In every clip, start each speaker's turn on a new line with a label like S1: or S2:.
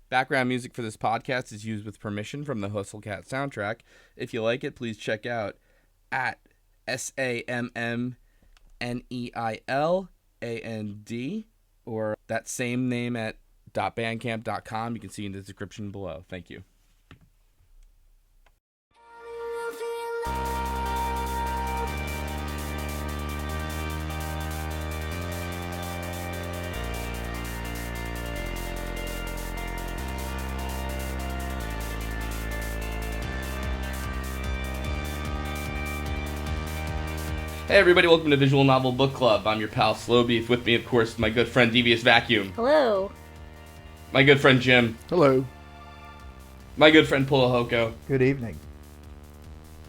S1: Background music for this podcast is used with permission from the Hustle Cat soundtrack. If you like it, please check out at SAMMNEILAND or that same name at .bandcamp.com. You can see in the description below. Thank you. Hey everybody, welcome to Visual Novel Book Club. I'm your pal Slowbeef. With me, of course, my good friend Devious Vacuum.
S2: Hello.
S1: My good friend Jim.
S3: Hello.
S1: My good friend Pullahoko.
S4: Good evening.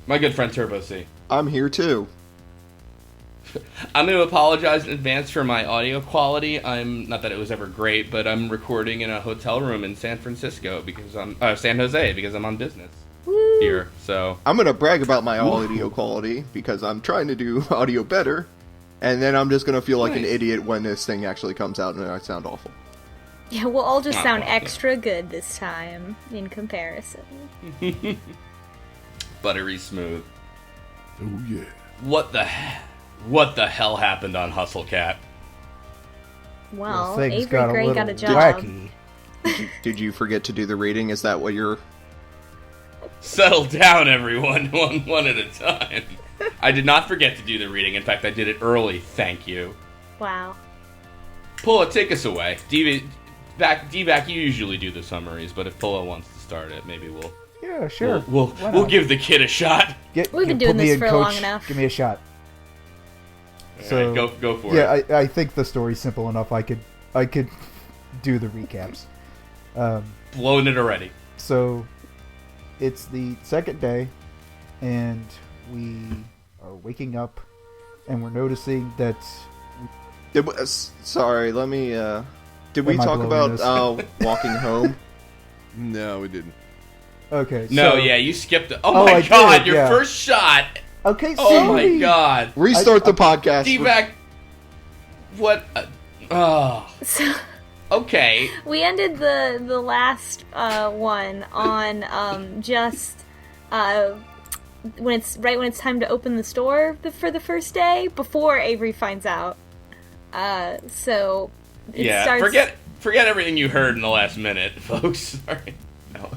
S1: My good friend Turbo C.
S3: I'm here too.
S1: I'm going to apologize in advance for my audio quality. Not that it was ever great, but I'm recording in a hotel room in San Francisco because San Jose because I'm on business.
S2: Woo.
S1: Here, so
S3: I'm gonna brag about my audio quality because I'm trying to do audio better, and then I'm just gonna feel like an idiot when this thing actually comes out and I sound awful.
S2: Yeah, we'll all just sound extra good this time in comparison.
S1: Buttery smooth.
S3: Oh yeah.
S1: What the hell happened on Hustle Cat?
S2: Well,
S4: things
S2: Avery Gray got a job.
S4: Wacky.
S3: Did you forget to do the reading? Is that what you're...
S1: Settle down, everyone, one at a time. I did not forget to do the reading. In fact, I did it early. Thank you.
S2: Wow.
S1: Pulla, take us away. D-Back, you usually do the summaries, but if Pulla wants to start it, maybe we'll...
S4: Yeah, sure.
S1: We'll give the kid a shot.
S2: We've been doing this for long enough.
S4: Give me a shot.
S1: So right, go for it.
S4: Yeah, I think the story's simple enough. I could do the recaps.
S1: Blown it already.
S4: So... It's the second day, and we are waking up, and we're noticing that...
S3: Sorry, let me... Did we talk about walking home?
S5: No, we didn't.
S4: Okay,
S1: No, yeah, you skipped it. Oh my god, your first shot!
S4: Okay,
S1: sorry. Oh my god.
S3: Restart the podcast.
S1: D-Back... What?
S2: So...
S1: Okay.
S2: We ended the last one on just when it's time to open the store for the first day before Avery finds out. So it starts...
S1: forget everything you heard in the last minute, folks. Sorry. No.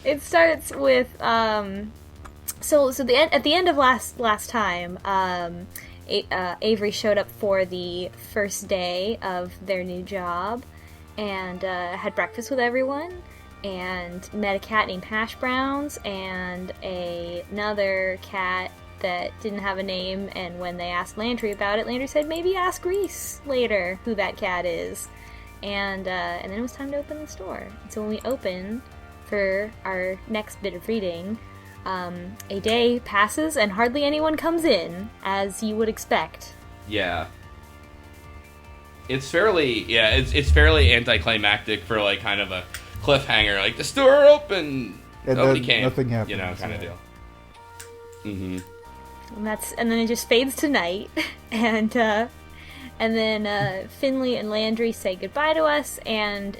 S2: It starts with at the end of last time. Avery showed up for the first day of their new job and had breakfast with everyone and met a cat named Hash Browns and another cat that didn't have a name, and when they asked Landry about it, Landry said maybe ask Reese later who that cat is, and then it was time to open the store. So when we open for our next bit of reading, a day passes and hardly anyone comes in, as you would expect.
S1: Yeah. It's fairly anticlimactic for like kind of a cliffhanger, like the store open,
S4: and
S1: nobody came,
S4: nothing happens,
S1: you know, kind of deal. Mm-hmm.
S2: And then it just fades to night, and then Finley and Landry say goodbye to us, and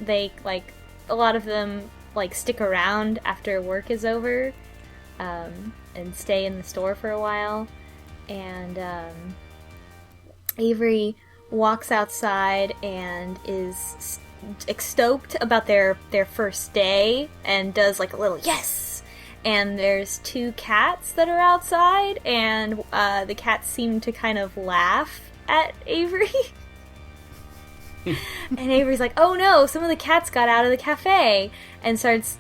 S2: a lot of them stick around after work is over. And stay in the store for a while, and Avery walks outside and is stoked about their first day and does like a little yes, and there's two cats that are outside, and the cats seem to kind of laugh at Avery. And Avery's like, oh no, some of the cats got out of the cafe, and starts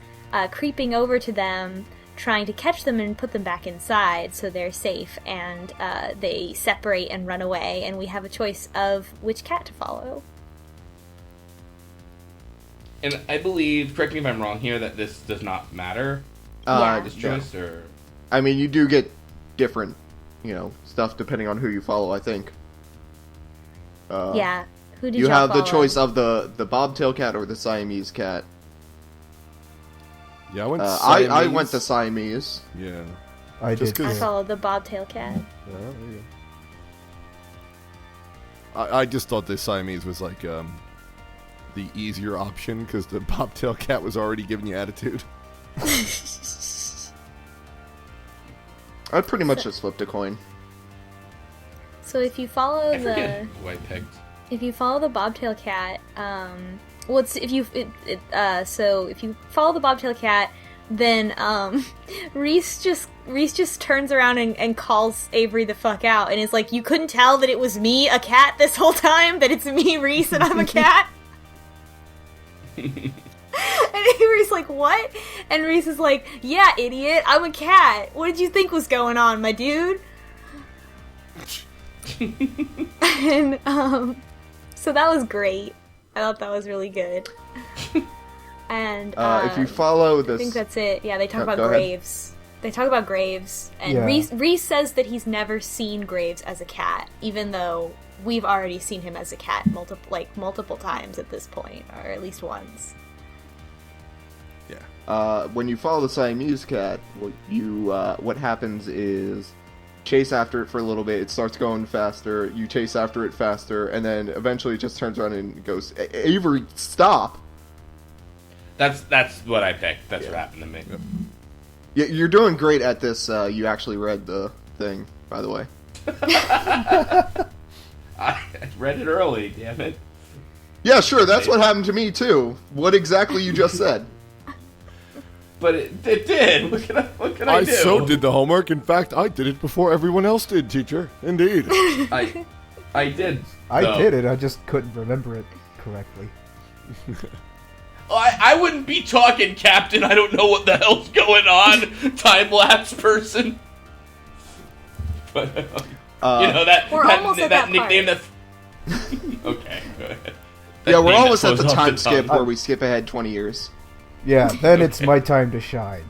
S2: creeping over to them, trying to catch them and put them back inside so they're safe, and they separate and run away, and we have a choice of which cat to follow.
S1: And I believe, correct me if I'm wrong here, that this does not matter. This choice, or...
S3: I mean, you do get different, stuff depending on who you follow, I think.
S2: Yeah. Who did
S3: you have
S2: follow?
S3: The choice of the bobtail cat or the Siamese cat.
S5: Yeah, I went Siamese.
S3: I went to Siamese.
S5: Yeah.
S4: I
S2: followed the bobtail cat.
S5: Yeah, there you go. I just thought the Siamese was like the easier option because the bobtail cat was already giving you attitude.
S3: I'd pretty much just flipped a coin.
S2: So if you follow
S1: I forget who I picked.
S2: if you follow the bobtail cat, well, it's, if you so if you follow the bobtail cat, then Reese just turns around and calls Avery the fuck out, and is like, "You couldn't tell that it was me, a cat, this whole time? That it's me, Reese, and I'm a cat?" And Avery's like, "What?" And Reese is like, "Yeah, idiot, I'm a cat. What did you think was going on, my dude?" And so that was great. I thought that was really good. And
S3: If you follow this,
S2: I think that's it. Yeah, they talk about
S3: go ahead.
S2: Graves. They talk about Graves, and
S4: Yeah.
S2: Reese says that he's never seen Graves as a cat, even though we've already seen him as a cat multiple times at this point, or at least once.
S5: Yeah.
S3: when you follow the Siamese cat, what happens is chase after it for a little bit. It starts going faster. You chase after it faster, and then eventually it just turns around and goes, "Avery, stop!"
S1: That's what I picked. That's what happened to me.
S5: Yep.
S3: Yeah, you're doing great at this. You actually read the thing, by the way.
S1: I read it early, damn it.
S3: Yeah, sure. That's what happened to me too. What exactly you just said?
S1: But it did. What can I do?
S5: so did the homework. In fact, I did it before everyone else did, teacher. Indeed.
S1: I did.
S4: I
S1: though.
S4: did it. I just couldn't remember it correctly.
S1: I wouldn't be talking, Captain. I don't know what the hell's going on. Time-lapse person. But, that,
S2: We're almost at that
S1: nickname
S2: part.
S1: that's... Okay, go ahead.
S3: Yeah, we're
S1: Name
S3: almost
S1: that
S3: at the
S1: flows off
S3: time
S1: the
S3: skip
S1: tongue.
S3: where we skip ahead 20 years.
S4: Yeah, then it's my time to shine.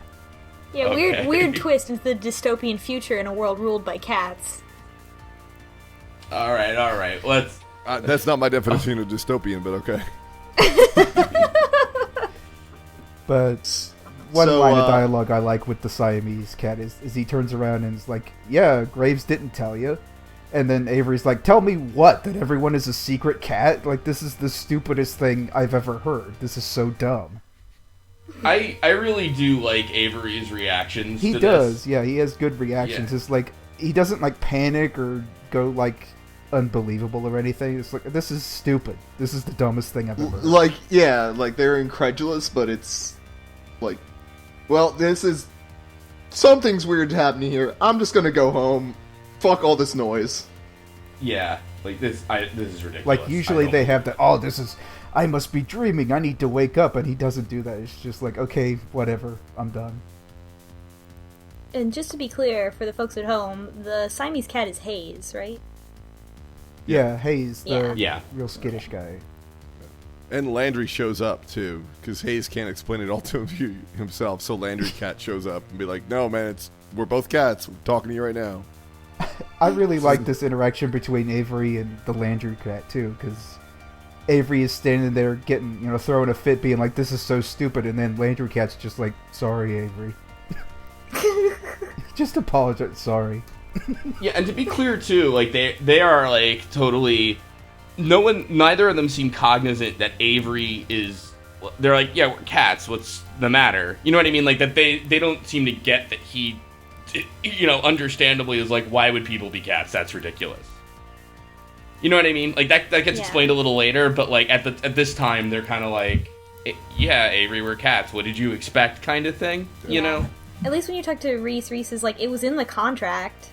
S2: Yeah,
S1: Okay.
S2: weird twist into the dystopian future in a world ruled by cats.
S1: All right. Let's...
S5: That's not my definition of dystopian, but okay.
S4: But one
S3: So,
S4: line of dialogue I like with the Siamese cat is he turns around and is like, "Yeah, Graves didn't tell you." And then Avery's like, "Tell me what? That everyone is a secret cat? Like, this is the stupidest thing I've ever heard. This is so dumb."
S1: I really do like Avery's reactions
S4: He
S1: to
S4: does,
S1: this.
S4: yeah, he has good reactions.
S1: Yeah.
S4: It's like, he doesn't, like, panic or go, like, unbelievable or anything. It's like, this is stupid. This is the dumbest thing I've ever heard.
S3: Like they're incredulous, but it's like, well, this is something's weird happening here. I'm just gonna go home. Fuck all this noise.
S1: Yeah, like this is ridiculous.
S4: Like, usually they have the, "Oh, this is, I must be dreaming, I need to wake up," and he doesn't do that. It's just like, okay, whatever, I'm done.
S2: And just to be clear, for the folks at home, the Siamese cat is Hayes, right?
S4: Yeah, Hayes, the
S1: Yeah.
S4: real skittish guy.
S5: And Landry shows up, too, because Hayes can't explain it all to himself, so Landry cat shows up and be like, "No, man, we're both cats. We're talking to you right now."
S4: I really like this interaction between Avery and the Landry cat, too, because Avery is standing there getting, throwing a fit, being like, "This is so stupid," and then Landry cat's just like, "Sorry, Avery." Just apologize, sorry.
S1: Yeah, and to be clear too, like they are like totally. Neither of them seem cognizant that Avery is. They're like, yeah, we're cats. What's the matter? You know what I mean? Like that they don't seem to get that he, understandably is like, why would people be cats? That's ridiculous. You know what I mean? Like that gets
S2: Yeah.
S1: explained a little later, but like at this time they're kind of like, yeah, Avery, we're cats. What did you expect? Kind of thing. You
S2: Yeah.
S1: know?
S2: At least when you talk to Reese is like, it was in the contract.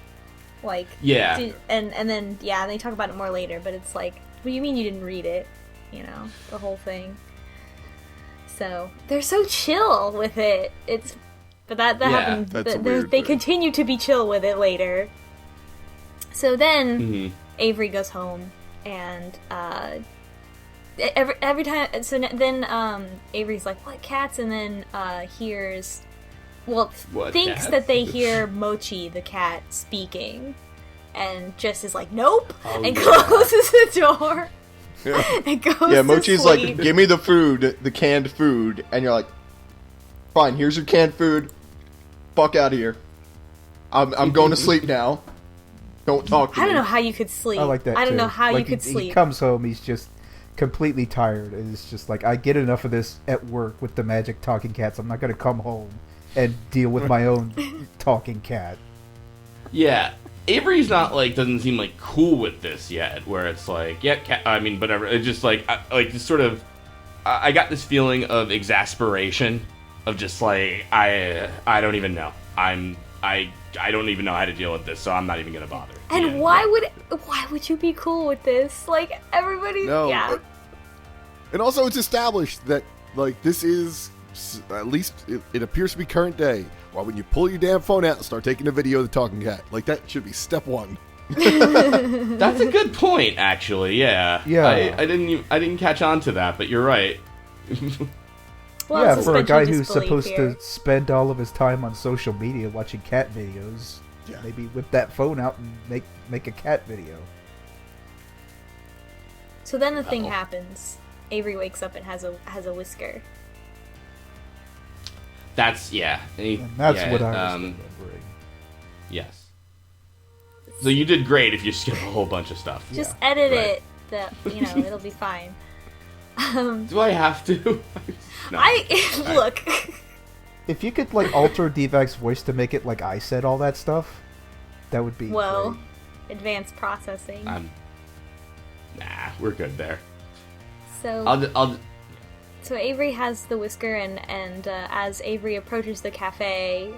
S2: Like,
S1: Yeah.
S2: and then, yeah, they talk about it more later, but it's like, what do you mean you didn't read it? The whole thing. So, they're so chill with it. But that
S1: Yeah,
S2: happened,
S5: that's a weird
S2: they
S5: thing.
S2: continue to be chill with it later. So then,
S1: Mhm.
S2: Avery goes home, and, every time, so then, Avery's like, "What, cats?" And then, hears,
S1: What,
S2: thinks
S1: cats?
S2: that they hear Mochi, the cat, speaking, and just is like, "Nope,"
S1: Oh,
S2: and
S1: yeah.
S2: closes the door,
S5: Yeah.
S2: and goes
S3: Yeah,
S2: to
S3: Mochi's
S2: sleep.
S3: like, "Give me the food, the canned food," and you're like, "Fine, here's your canned food. Fuck out of here. I'm going to sleep now. Don't talk to
S2: I
S3: me."
S2: don't know how you could sleep.
S4: I like that,
S2: I don't
S4: too.
S2: know how
S4: Like,
S2: you could
S4: he
S2: sleep.
S4: comes home, he's just completely tired. It's just like, I get enough of this at work with the magic talking cats. I'm not going to come home and deal with my own talking cat.
S1: Yeah. Avery's not, like, doesn't seem, like, cool with this yet, where it's like, yeah, whatever. It's just, like, just sort of, I got this feeling of exasperation, of just, like, I don't even know. I don't even know how to deal with this, so I'm not even gonna bother.
S2: And why would you be cool with this? Like, everybody, yeah.
S5: And also, it's established that, like, this is, at least it appears to be current day. Why wouldn't you pull your damn phone out and start taking a video of the talking cat? Like, that should be step one.
S1: That's a good point, actually. Yeah.
S4: Yeah.
S1: I didn't catch on to that, but you're right.
S2: Well,
S4: Yeah, for a guy
S2: suspension
S4: who's
S2: disbelief
S4: supposed
S2: here.
S4: to spend all of his time on social media watching cat videos, maybe whip that phone out and make a cat video.
S2: So then the thing happens. Avery wakes up and has a whisker.
S1: That's, yeah.
S4: And that's what I was remembering.
S1: Yes. So you did great if you skip a whole bunch of stuff.
S2: Just edit
S1: Right.
S2: it. It'll be fine.
S1: Do I have to? No.
S2: Look.
S4: If you could, like, alter Devac's voice to make it like I said all that stuff, that would be
S2: Well,
S4: great.
S2: advanced processing.
S1: Nah, we're good there.
S2: So
S1: I'll
S2: So Avery has the whisker, and as Avery approaches the cafe,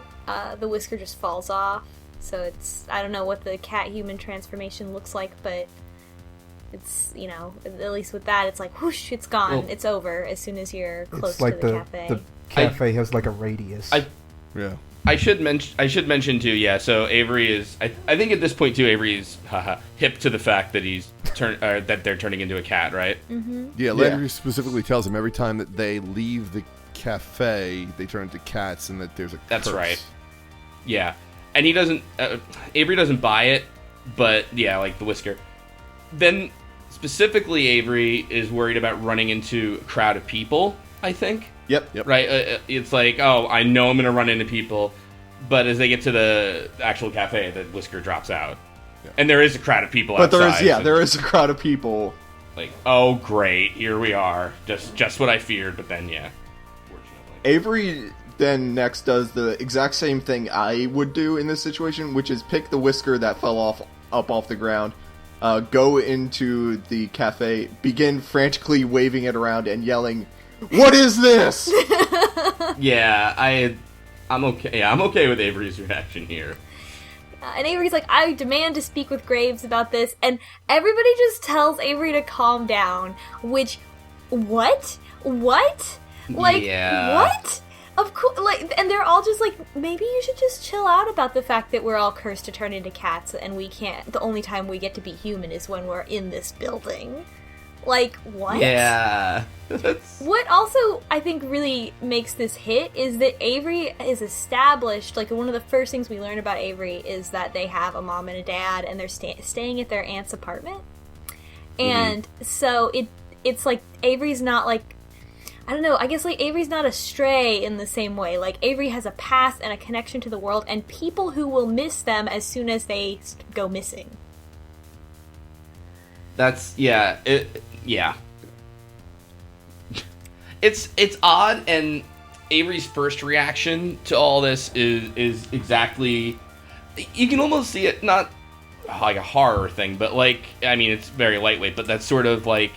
S2: the whisker just falls off. So it's, I don't know what the cat-human transformation looks like, but it's, at least with that, it's like, whoosh, it's gone.
S1: Well,
S2: it's over as soon as you're close
S4: It's like
S2: to the cafe.
S4: the cafe has like a radius.
S5: Yeah.
S1: I should mention too. Yeah. So Avery is. I think at this point too, Avery is hip to the fact that that they're turning into a cat, right?
S2: Mm-hmm.
S5: Yeah, Landry specifically tells him every time that they leave the cafe, they turn into cats, and that there's a
S1: That's
S5: curse.
S1: right. Yeah, and he doesn't. Avery doesn't buy it, but yeah, like the whisker. Then specifically, Avery is worried about running into a crowd of people. I think.
S3: Yep.
S1: Right. It's like, oh, I know I'm gonna run into people, but as they get to the actual cafe, the whisker drops out, and there is a crowd of people
S3: But
S1: outside.
S3: there is a crowd of people.
S1: Like, oh great, here we are. Just what I feared, but then fortunately.
S3: Avery then next does the exact same thing I would do in this situation, which is pick the whisker that fell off the ground, go into the cafe, begin frantically waving it around and yelling, "What is this?"
S1: Yeah, I'm okay. Yeah, I'm okay with Avery's reaction here.
S2: And Avery's like, I demand to speak with Graves about this, and everybody just tells Avery to calm down, which, what? Like,
S1: Yeah.
S2: what? Of course, like, and they're all just like, maybe you should just chill out about the fact that we're all cursed to turn into cats, and we can't, the only time we get to be human is when we're in this building. Like, what?
S1: Yeah.
S2: What also, I think, really makes this hit is that Avery is established, like, one of the first things we learn about Avery is that they have a mom and a dad, and they're staying at their aunt's apartment. And so it's like, Avery's not, like, I don't know, I guess, like, Avery's not a stray in the same way. Like, Avery has a past and a connection to the world, and people who will miss them as soon as they go missing.
S1: That's, yeah. It's odd, and Avery's first reaction to all this is exactly, you can almost see it, not like a horror thing, but like, I mean, it's very lightweight, but that's sort of like,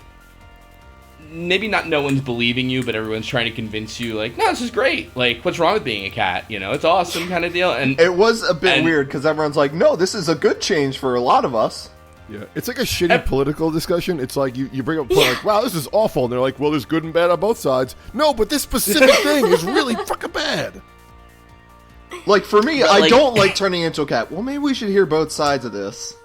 S1: maybe not no one's believing you, but everyone's trying to convince you, like, no, this is great, like, what's wrong with being a cat, it's awesome kind of deal. And
S3: It was a bit weird because everyone's like, "No, this is a good change for a lot of us."
S5: Yeah, it's like a shitty political discussion. It's like you bring up a point like, wow, this is awful. And they're like, well, there's good and bad on both sides. No, but this specific thing is really fucking bad.
S3: Like, for me,
S1: But,
S3: I
S1: like-
S3: don't like turning into a cat. Well, maybe we should hear both sides of this.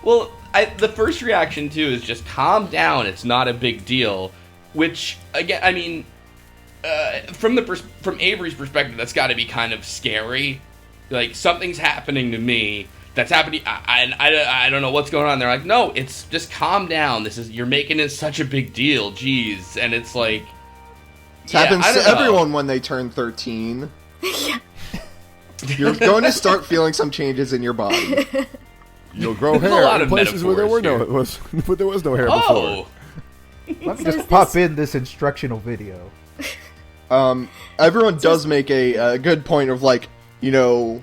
S1: Well, the first reaction, too, is just calm down. It's not a big deal. Which, again, I mean, from Avery's perspective, that's got to be kind of scary. Like, something's happening to me. That's happening. I don't know what's going on. They're like, no, it's just calm down. You're making it such a big deal. Jeez. And it's like,
S3: It happens
S1: I
S3: to
S1: don't know.
S3: everyone when they turn 13. You're going to start feeling some changes in your body.
S5: You'll grow
S1: There's a
S5: hair
S1: lot
S5: in
S1: of
S5: places where there
S1: metaphors
S5: where
S1: here.
S5: there was no hair before.
S1: Oh,
S4: Let me
S2: So
S4: just
S2: is
S4: pop
S2: this-
S4: in this instructional video.
S3: Everyone does make a good point of, like, you know,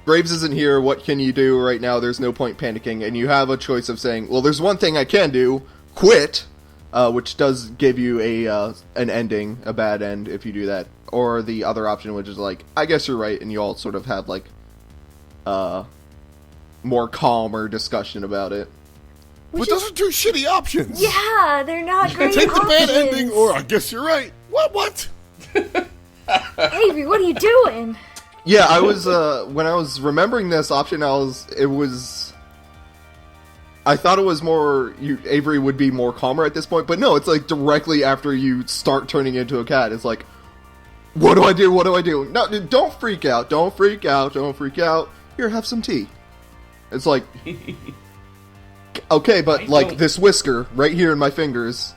S3: Graves isn't here, what can you do right now? There's no point panicking, and you have a choice of saying, well, there's one thing I can do, quit, which does give you an ending, a bad end if you do that. Or the other option, which is like, I guess you're right, and you all sort of have, like, more calmer discussion about it.
S5: But those are two shitty options.
S2: Yeah, they're not great
S5: Take the bad
S2: options.
S5: ending, or I guess you're right. What?
S2: Avery, what are you doing?
S3: Yeah, I was, when I was remembering this option, I thought it was more, Avery would be more calmer at this point, but no, it's like directly after you start turning into a cat, it's like, what do I do, what do I do? No, don't freak out, don't freak out, don't freak out. Here, have some tea. It's like, okay, but like this whisker right here in my fingers.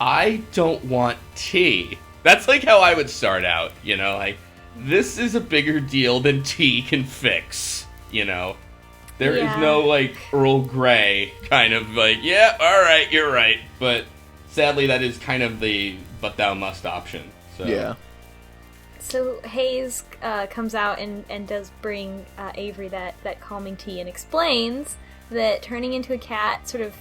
S1: I don't want tea. That's like how I would start out, you know, like, this is a bigger deal than tea can fix, you know? There is no, like, Earl Grey kind of like, yeah, alright, you're right. But sadly, that is kind of the but thou must option. So.
S3: Yeah.
S2: So Hayes comes out and does bring Avery that calming tea and explains that turning into a cat sort of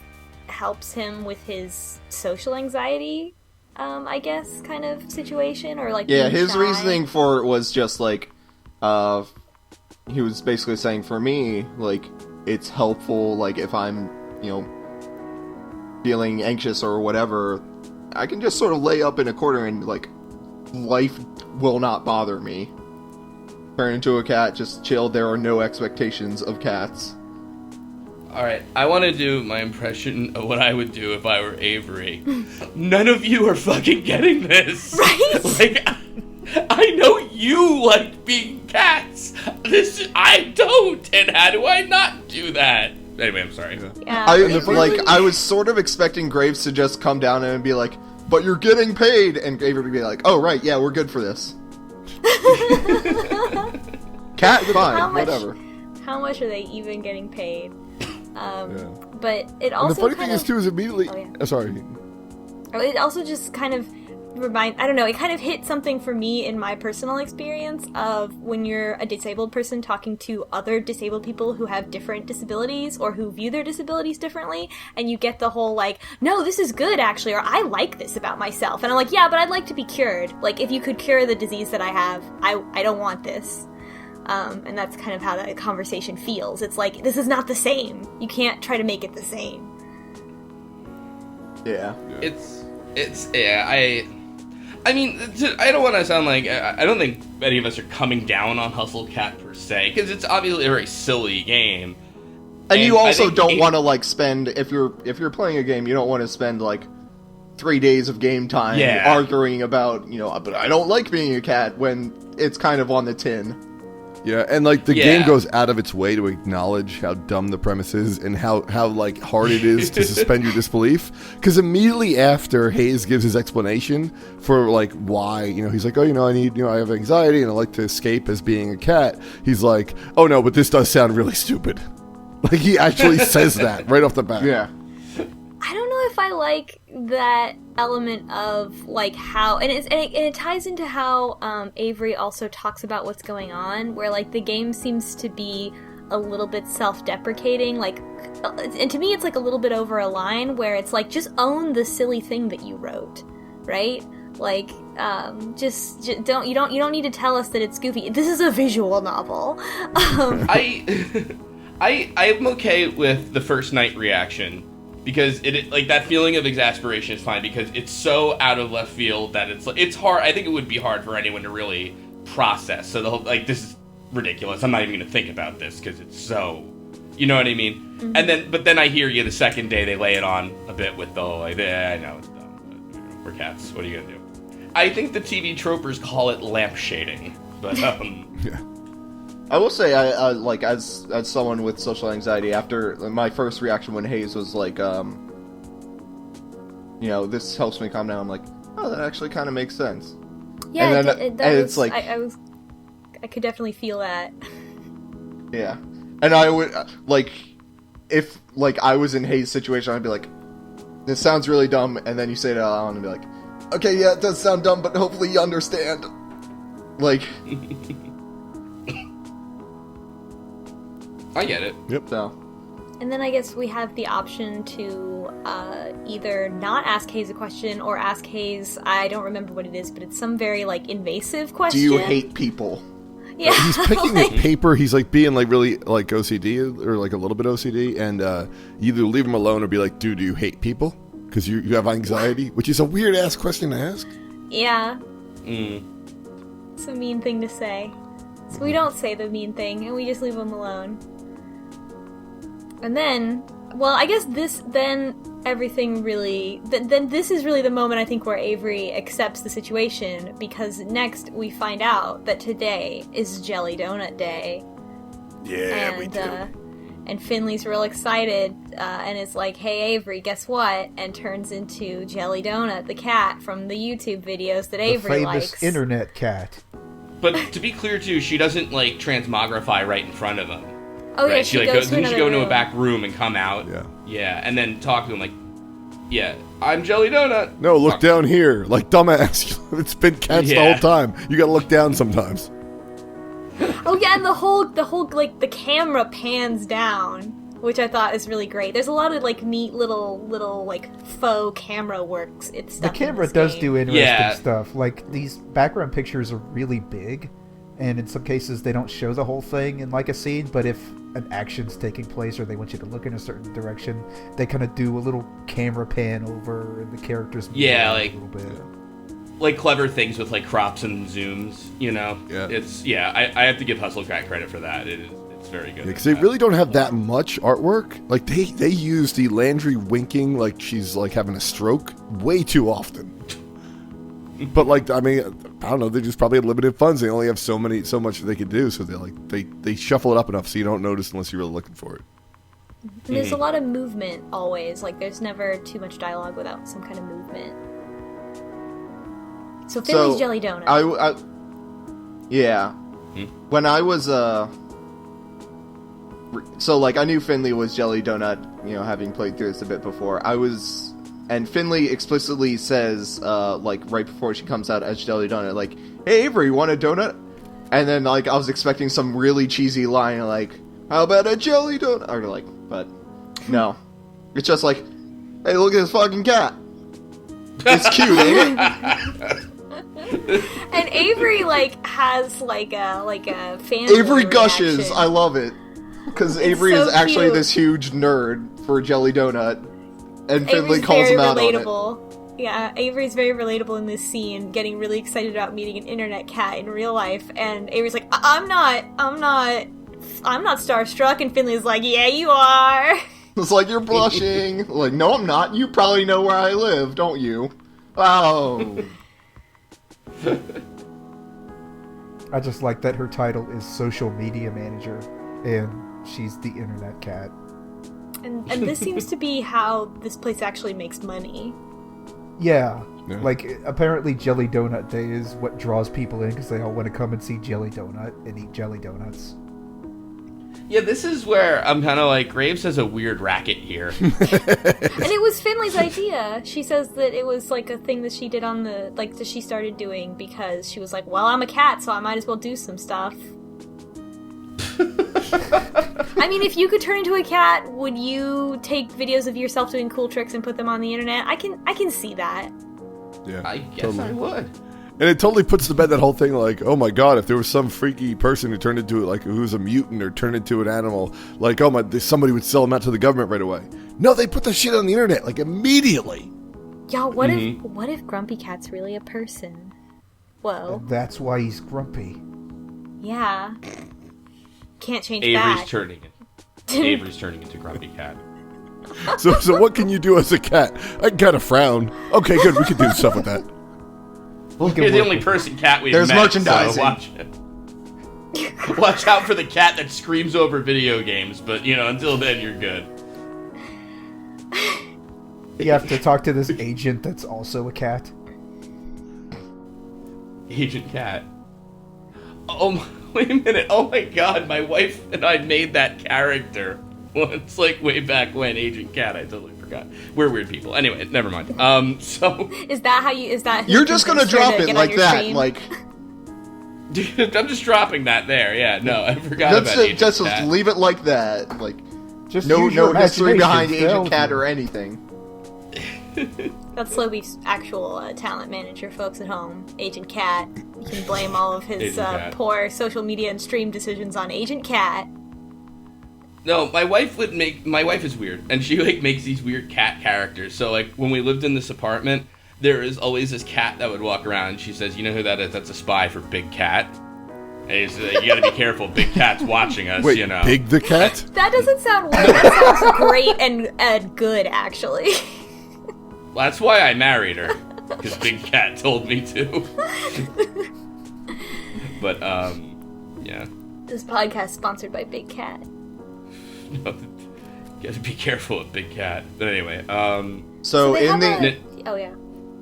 S2: helps him with his social anxiety, I guess, kind of situation, or like
S3: Yeah,
S2: being
S3: his
S2: shy.
S3: reasoning for it was just like, he was basically saying, for me, like, it's helpful, like, if I'm, you know, feeling anxious or whatever, I can just sort of lay up in a corner and, like, life will not bother me. Turn into a cat, just chill, there are no expectations of cats.
S1: Alright, I want to do my impression of what I would do if I were Avery. None of you are fucking getting this.
S2: Right?
S1: Like, I know you like being cats. I don't, and how do I not do that? Anyway, I'm sorry.
S2: Yeah.
S3: I was sort of expecting Graves to just come down and be like, but you're getting paid, and Avery would be like, oh right, yeah, we're good for this. Cat, fine, whatever.
S2: How much are they even getting paid? But it also
S5: And the funny
S2: kind
S5: thing
S2: of,
S5: is, too, is immediately...
S2: Oh, yeah.
S5: Sorry.
S2: It also just kind of I don't know, it kind of hit something for me in my personal experience of when you're a disabled person talking to other disabled people who have different disabilities or who view their disabilities differently, and you get the whole like, no, this is good actually, or I like this about myself. And I'm like, yeah, but I'd like to be cured. Like, if you could cure the disease that I have, I don't want this. And that's kind of how that conversation feels. It's like, this is not the same. You can't try to make it the same.
S3: Yeah.
S1: I mean, I don't want to sound like, I don't think any of us are coming down on Hustle Cat per se, because it's obviously a very silly game.
S3: And you
S1: I
S3: also
S1: think
S3: don't want to, like, spend, if you're playing a game, you don't want to spend, like, 3 days of game time arguing about, you know, but I don't like being a cat, when it's kind of on the tin.
S5: Yeah, and like the game goes out of its way to acknowledge how dumb the premise is and how like hard it is to suspend your disbelief. Because immediately after Hayes gives his explanation for like why, you know, he's like, oh, you know, I have anxiety and I like to escape as being a cat. He's like, oh no, but this does sound really stupid. Like he actually says that right off the bat.
S3: Yeah.
S2: I don't know if I like that element of like how, and it ties into how Avery also talks about what's going on, where like the game seems to be a little bit self-deprecating, like, and to me it's like a little bit over a line where it's like, just own the silly thing that you wrote, right? Like, just don't you don't need to tell us that it's goofy. This is a visual novel.
S1: I'm okay with the first night reaction. Because it like that feeling of exasperation is fine because it's so out of left field that it's hard. I think it would be hard for anyone to really process. So the whole like, this is ridiculous. I'm not even going to think about this because it's so, you know what I mean. Mm-hmm. And then I hear you the second day they lay it on a bit with the whole like, I know it's dumb, but, you know, we're cats. What are you gonna do? I think the TV tropers call it lampshading, but
S5: Yeah.
S3: I will say, I like, as someone with social anxiety, after my first reaction when Hayes was like, you know, this helps me calm down, I'm like, oh, that actually kind of makes sense.
S2: Yeah,
S3: and then, it's like,
S2: I could definitely feel that.
S3: Yeah. And I would, like, if, like, I was in Hayes' situation, I'd be like, this sounds really dumb, and then you say it out loud and be like, okay, yeah, it does sound dumb, but hopefully you understand. Like,
S1: I get it.
S5: Yep.
S3: so.
S2: And then I guess we have the option to either not ask Hayes a question or ask Hayes, I don't remember what it is, but it's some very, like, invasive question.
S3: Do you hate people?
S2: Yeah.
S5: He's picking a paper. He's like being like really like OCD or like a little bit OCD, and you either leave him alone or be like, dude, do you hate people? Because you have anxiety, which is a weird ass question to ask.
S2: Yeah. It's a mean thing to say. So we don't say the mean thing, and we just leave him alone. And then, well, I guess everything really... Then this is really the moment, I think, where Avery accepts the situation, because next we find out that today is Jelly Donut Day.
S5: Yeah, we do.
S2: And Finley's real excited, and is like, hey, Avery, guess what? And turns into Jelly Donut, the cat from the YouTube videos that Avery
S4: the
S2: likes.
S4: famous internet cat.
S1: But to be clear, too, she doesn't, like, transmogrify right in front of him.
S2: Oh,
S1: right?
S2: yeah, she goes to another
S1: go into
S2: room.
S1: a back room and come out.
S5: Yeah.
S1: Yeah, and then talk to him like, yeah, I'm Jelly Donut.
S5: No, look down here. Like, dumbass. It's been cats the whole time. You gotta look down sometimes.
S2: Oh, yeah, and the whole, like, the camera pans down, which I thought is really great. There's a lot of, like, neat little, like, faux camera works. It's
S4: The
S2: stuff
S4: camera
S2: in this
S4: does
S2: game.
S4: do interesting
S1: Yeah.
S4: stuff. Like, these background pictures are really big, and in some cases they don't show the whole thing in, like, a scene, but if an action's taking place or they want you to look in a certain direction, they kind of do a little camera pan over and the characters move
S1: Yeah,
S4: around
S1: like-
S4: a little bit.
S1: Like clever things with like crops and zooms, you know.
S5: Yeah.
S1: I have to give Hustlecat credit for that. It's very good.
S5: Because they really don't have that much artwork. Like, they use the Landry winking like she's, like, having a stroke way too often. But, like, I mean, I don't know, they just probably had limited funds. They only have so much they could do, so they shuffle it up enough so you don't notice unless you're really looking for it.
S2: And there's a lot of movement always. Like, there's never too much dialogue without some kind of movement. So Finley's Jelly Donut.
S3: Yeah. When I was, so, like, I knew Finley was Jelly Donut, you know, having played through this a bit before. And Finley explicitly says, like, right before she comes out as Jelly Donut, like, hey, Avery, you want a donut? And then, like, I was expecting some really cheesy line, like, how about a Jelly Donut? Or, like, but, no. It's just like, hey, look at this fucking cat. It's cute, ain't it?
S2: And Avery, like, has, like a fan
S3: Avery gushes.
S2: reaction.
S3: I love it. Because Avery
S2: so
S3: is actually
S2: cute.
S3: this huge nerd for Jelly Donut. And Finley
S2: Avery's
S3: calls
S2: very
S3: him out
S2: relatable.
S3: on
S2: Yeah, Avery's very relatable in this scene, getting really excited about meeting an internet cat in real life, and Avery's like, I'm not starstruck, and Finley's like, yeah, you are.
S3: it. It's like, you're blushing. Like, no, I'm not. You probably know where I live, don't you? Oh.
S4: I just like that her title is social media manager, and she's the internet cat.
S2: And this seems to be how this place actually makes money.
S4: Yeah.
S5: Yeah.
S4: Like, apparently Jelly Donut Day is what draws people in because they all want to come and see Jelly Donut and eat Jelly Donuts.
S1: Yeah, this is where I'm kind of like, Graves has a weird racket here.
S2: And it was Finley's idea. She says that it was like a thing that she did on the, like, that she started doing because she was like, well, I'm a cat, so I might as well do some stuff. I mean, if you could turn into a cat, would you take videos of yourself doing cool tricks and put them on the internet? I can see that.
S5: Yeah,
S1: I guess I would.
S5: And it totally puts to bed that whole thing, like, oh my god, if there was some freaky person who turned into, like, who's a mutant or turned into an animal, like, oh my, somebody would sell them out to the government right away. No, they put the shit on the internet, like, immediately.
S2: Yeah, what if Grumpy Cat's really a person? Whoa.
S4: And that's why he's grumpy.
S2: Yeah. Can't change
S1: Avery's
S2: that.
S1: turning into Grumpy Cat.
S5: So what can you do as a cat? I can kind of frown. Okay, good, we can do stuff with that.
S1: Well, you're the only person cat we've
S3: There's
S1: met,
S3: merchandising.
S1: so watch out for the cat that screams over video games, but, you know, until then, you're good.
S4: You have to talk to this agent that's also a cat.
S1: Agent Cat. Oh, wait a minute. Oh my god, my wife and I made that character once, like, way back when, Agent Cat. I totally forgot. forgot. We're weird people. Anyway, never mind. So
S2: Is that how you? Is that who
S3: You're just gonna
S2: convinced her
S3: drop
S2: to
S3: it
S2: get on
S3: like
S2: your
S3: that,
S2: stream?
S3: like
S1: dude, I'm just dropping that there. Yeah, no, I forgot about Agent
S3: just
S1: Cat.
S3: leave it like that. Like
S4: Just
S3: no
S4: use your
S3: history
S4: imagination,
S3: behind
S4: fail
S3: Agent Cat
S4: you.
S3: or anything.
S2: That's Slowbeef's actual talent manager, folks at home. Agent Cat. You can blame all of his
S1: Agent Cat.
S2: poor social media and stream decisions on Agent Cat.
S1: No, my wife is weird, and she like makes these weird cat characters. So like when we lived in this apartment, there is always this cat that would walk around, and she says, "You know who that is? That's a spy for Big Cat." And he's like, "You got to be careful. Big Cat's watching us."
S5: Wait,
S1: you know.
S5: Big the cat?
S2: That doesn't sound weird. That sounds great and good, actually.
S1: Well, that's why I married her, because Big Cat told me to. But yeah.
S2: This podcast is sponsored by Big Cat.
S1: No, you got to be careful with Big Cat. But anyway,
S3: So
S2: they
S3: in
S2: have
S3: the
S2: oh yeah.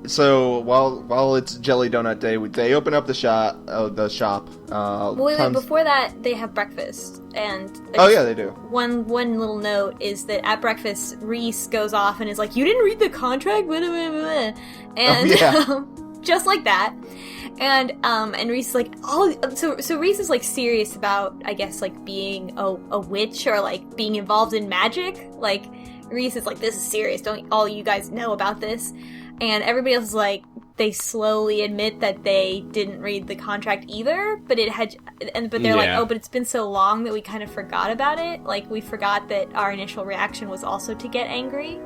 S3: so while it's Jelly Donut Day, they open up the shop.
S2: Wait, before that, they have breakfast, and
S3: Oh yeah, they do.
S2: One little note is that at breakfast, Reese goes off and is like, "You didn't read the contract," blah, blah, blah, blah. And
S3: yeah.
S2: just like that, and Reese is like, "Oh," so Reese is like serious about, I guess, like being a witch or like being involved in magic. Like Reese is like, "This is serious. Don't all you guys know about this?" And everybody else is like, they slowly admit that they didn't read the contract either, but they're like, "Oh, but it's been so long that we kind of forgot about it. Like, we forgot that our initial reaction was also to get angry."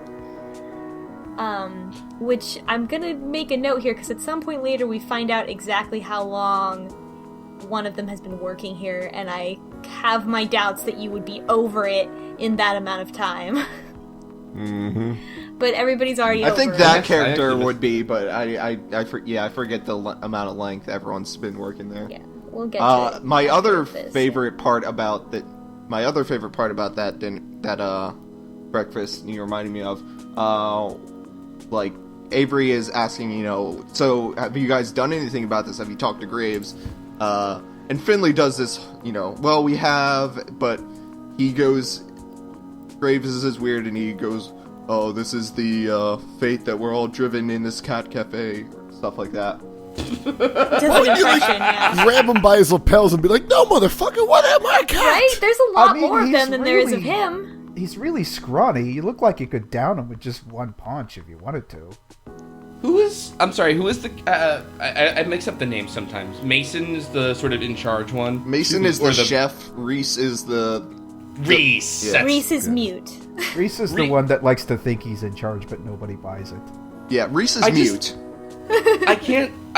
S2: Which I'm gonna make a note here, because at some point later we find out exactly how long one of them has been working here, and I have my doubts that you would be over it in that amount of time.
S5: Mm-hmm.
S2: But everybody's already
S3: I
S2: over
S3: think
S2: it.
S3: that
S1: I
S3: character
S1: actually
S3: would be, but I forget the amount of length everyone's been working there.
S2: Yeah, we'll get to it.
S3: My other
S2: This.
S3: favorite part about that breakfast you reminded me of, like Avery is asking, so have you guys done anything about this? Have you talked to Graves? And Finley does this, well, we have, but he goes, Graves is weird, and he goes, "Oh, this is the fate that we're all driven in this cat cafe," stuff like that.
S2: Does an impression, yeah.
S5: Grab him by his lapels and be like, "No, motherfucker, what am I, cat?"
S2: Right? There's a lot
S4: I mean,
S2: more of
S4: he's
S2: them than there is of
S4: really-
S2: him.
S4: He's really scrawny. You look like you could down him with just one punch if you wanted to.
S1: who is the? I mix up the names sometimes. Mason is the sort of in charge one.
S3: Mason is the
S1: Or
S3: chef. Reese is the
S1: Reese.
S3: Yeah.
S1: that's-
S2: Reese is mute.
S4: Reese is the one that likes to think he's in charge, but nobody buys it.
S3: yeah. Reese is
S1: I
S3: mute.
S1: I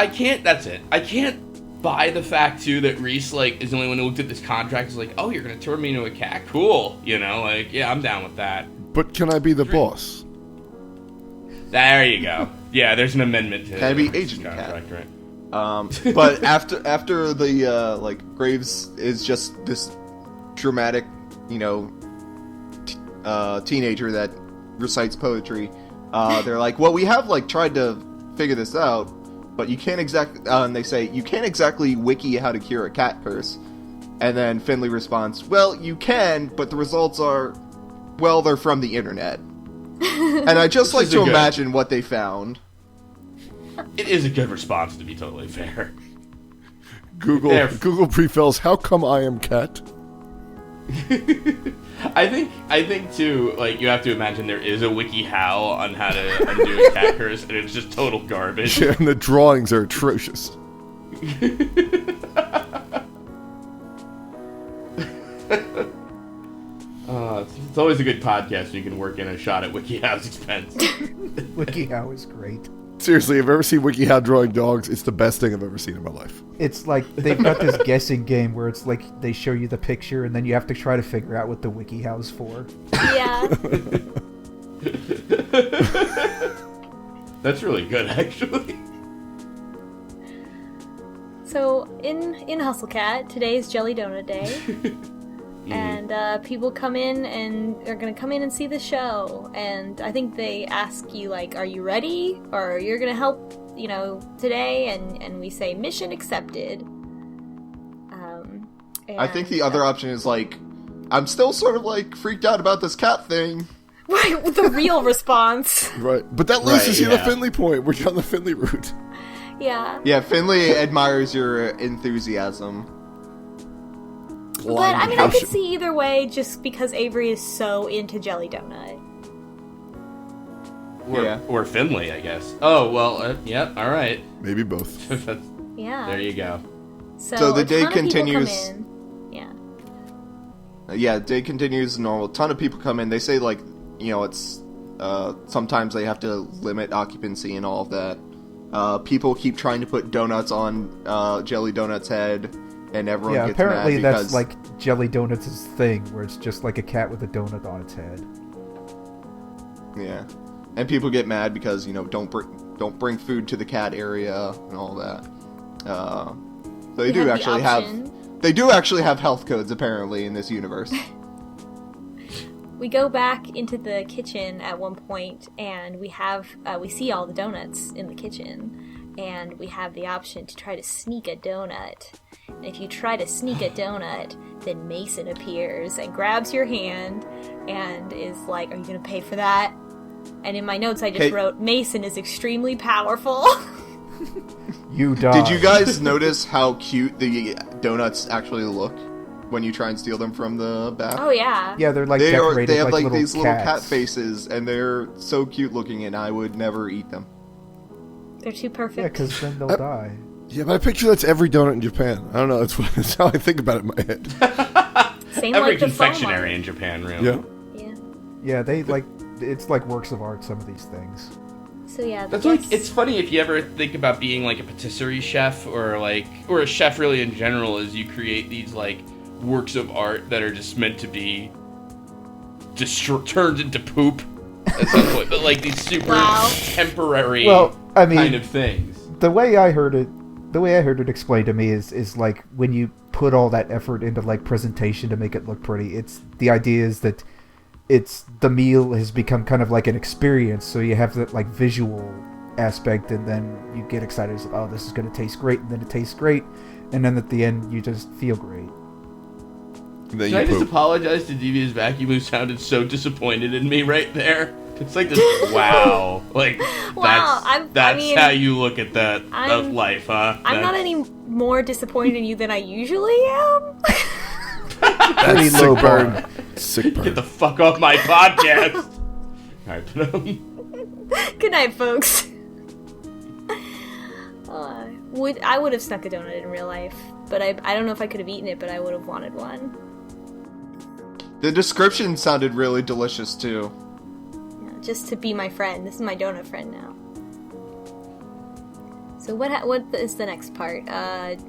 S1: can't. That's it. I can't buy the fact too that Reese is the only one who looked at this contract. Is like, "Oh, you're gonna turn me into a cat? Cool." Yeah, I'm down with that.
S5: But can I be the boss?
S1: There you go. Yeah, there's an amendment to
S3: Can I be
S1: this
S3: Agent Cat?
S1: contract, right?
S3: But after the Graves is just this dramatic, teenager that recites poetry. They're like, well, we have tried to figure this out, but you can't and they say you can't exactly wiki how to cure a cat curse. And then Finley responds, well, you can, but the results are, well, they're from the internet. And I just like to imagine what they found.
S1: It is a good response, to be totally fair.
S5: Google pre-fills, how come I am cat?
S1: I think too, you have to imagine there is a wiki how on how to undo a cat curse, and it's just total garbage.
S5: And the drawings are atrocious.
S1: It's always a good podcast when you can work in a shot at WikiHow's expense.
S4: WikiHow is great.
S5: Seriously, if I've ever seen WikiHow drawing dogs, it's the best thing I've ever seen in my life.
S4: It's like they've got this guessing game where it's like they show you the picture and then you have to try to figure out what the WikiHow's for.
S2: Yeah.
S1: That's really good, actually.
S2: So in Hustle Cat, today is Jelly Donut Day. And people come in and are gonna come in and see the show, and I think they ask you are you ready, or you're gonna help today, and we say mission accepted.
S3: I think the other option is I'm still sort of freaked out about this cat thing.
S2: Right, the real response.
S5: Right. But that leads
S1: Right,
S5: us to the
S1: yeah.
S5: Finley point. We're down the Finley route.
S2: Yeah.
S3: Yeah, Finley admires your enthusiasm.
S2: But, I mean, I could see either way just because Avery is so into Jelly Donut.
S1: Or Finley, I guess. Oh, well, yeah, all right.
S5: Maybe both.
S1: That's,
S2: Yeah.
S1: there you go.
S3: So the
S2: a
S3: day
S2: ton of people come
S3: continues-
S2: in. Yeah.
S3: Yeah, day continues normal. A ton of people come in. They say, like, you know, it's... sometimes they have to limit occupancy and all of that. People keep trying to put donuts on Jelly Donut's head, and everyone
S4: Yeah,
S3: gets
S4: apparently
S3: mad
S4: that's
S3: because...
S4: like Jelly Donuts' thing, where it's just like a cat with a donut on its head.
S3: Yeah. And people get mad because, you know, don't bring food to the cat area and all that. So they do actually have... They do actually have health codes, apparently, in this universe.
S2: We go back into the kitchen at one point, and we see all the donuts in the kitchen, and we have the option to try to sneak a donut. And if you try to sneak a donut, then Mason appears and grabs your hand and is like, "Are you gonna pay for that?" And in my notes, I just wrote, "Mason is extremely powerful."
S4: You die.
S3: Did you guys notice how cute the donuts actually look when you try and steal them from the back?
S2: Oh yeah.
S4: Yeah, they're like decorated
S3: They have like these little
S4: cats.
S3: cat faces, and they're so cute looking, and I would never eat them.
S2: They're too
S4: Yeah,
S2: perfect.
S4: because then they'll die.
S5: Yeah, but I picture that's every donut in Japan. I don't know. That's how I think about it in my head.
S2: Same
S1: Every
S2: like the foam
S1: confectionery
S2: one.
S1: in Japan, really.
S5: Yeah.
S2: Yeah.
S4: Yeah, they like it's like works of art. Some of these things.
S2: So yeah,
S1: That's
S2: guess-
S1: like, it's funny if you ever think about being like a patisserie chef or a chef really in general, is you create these like works of art that are just meant to be turned into poop at some point, but like these super temporary
S4: I mean,
S1: kind of things.
S4: the way I heard it explained to me is like when you put all that effort into like presentation to make it look pretty, it's the idea is that it's the meal has become kind of like an experience, so you have that like visual aspect, and then you get excited. It's like, oh, this is going to taste great, and then it tastes great, and then at the end you just feel great.
S5: And then
S1: Can I
S5: you
S1: just
S5: poop.
S1: apologize to Devious Vacuum, who sounded so disappointed in me right there? It's like this, wow. Like,
S2: Wow,
S1: that's
S2: I mean,
S1: how you look at that
S2: I'm-
S1: life, huh?
S2: I'm not any more disappointed in you than I usually am.
S4: Pretty
S5: That's
S4: low
S5: sick
S4: bar.
S5: burn. Sick burn.
S1: Get the fuck off my podcast! Alright, but,
S2: Good night, folks. I would have snuck a donut in real life, but I don't know if I could have eaten it, but I would have wanted one.
S3: The description sounded really delicious, too.
S2: Yeah, just to be my friend. This is my donut friend now. So what is the next part?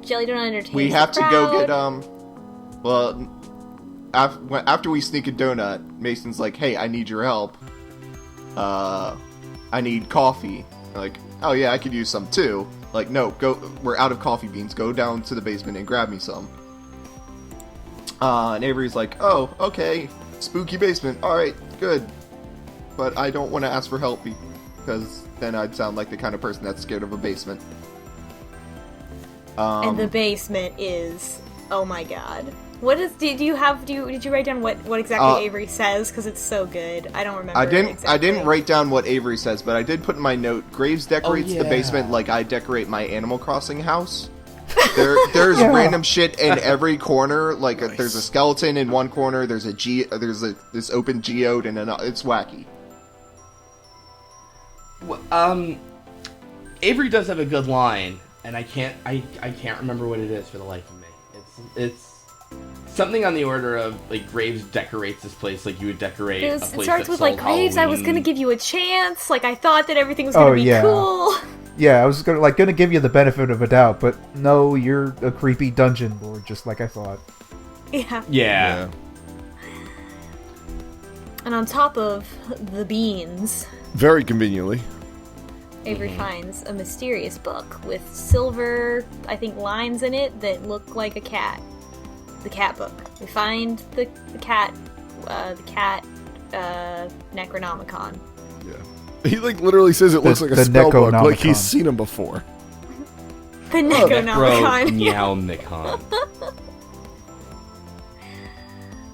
S2: Jelly Donut entertains
S3: We have
S2: the
S3: to go
S2: crowd.
S3: get, well, after we sneak a donut, Mason's like, hey, I need your help. I need coffee. Like, oh yeah, I could use some too. Like, no, we're out of coffee beans. Go down to the basement and grab me some. And Avery's like, oh, okay, spooky basement. Alright, good. But I don't want to ask for help because then I'd sound like the kind of person that's scared of a basement.
S2: And the basement is, oh my god. What is? Did you write down what exactly Avery says? Because it's so good. I don't remember.
S3: I didn't
S2: Exactly.
S3: write down what Avery says, but I did put in my note. Graves decorates the
S1: yeah.
S3: basement like I decorate my Animal Crossing house. There's
S4: Yeah.
S3: random shit in every corner. Like there's a skeleton in one corner. There's this open geode, and it's wacky.
S1: Avery does have a good line, and I can't remember what it is for the life of me. It's something on the order of like Graves decorates this place like you would decorate a place
S2: It starts
S1: that
S2: with like,
S1: sold
S2: Graves, I was
S1: Halloween.
S2: gonna give you a chance. Like I thought that everything was gonna be
S4: yeah.
S2: cool.
S4: Yeah, I was gonna give you the benefit of a doubt, but no, you're a creepy dungeon lord, just like I thought.
S2: Yeah.
S1: Yeah.
S2: And on top of the beans,
S5: Very conveniently.
S2: Avery finds a mysterious book with silver, I think, lines in it that look like a cat. The cat book. We find the cat Necronomicon.
S5: Yeah. He like literally says it looks like a
S4: the
S5: spell book, like
S4: Necronomicon.
S5: he's seen him before.
S2: The
S1: Necro
S2: Necronomicon.
S1: Meow Nicon.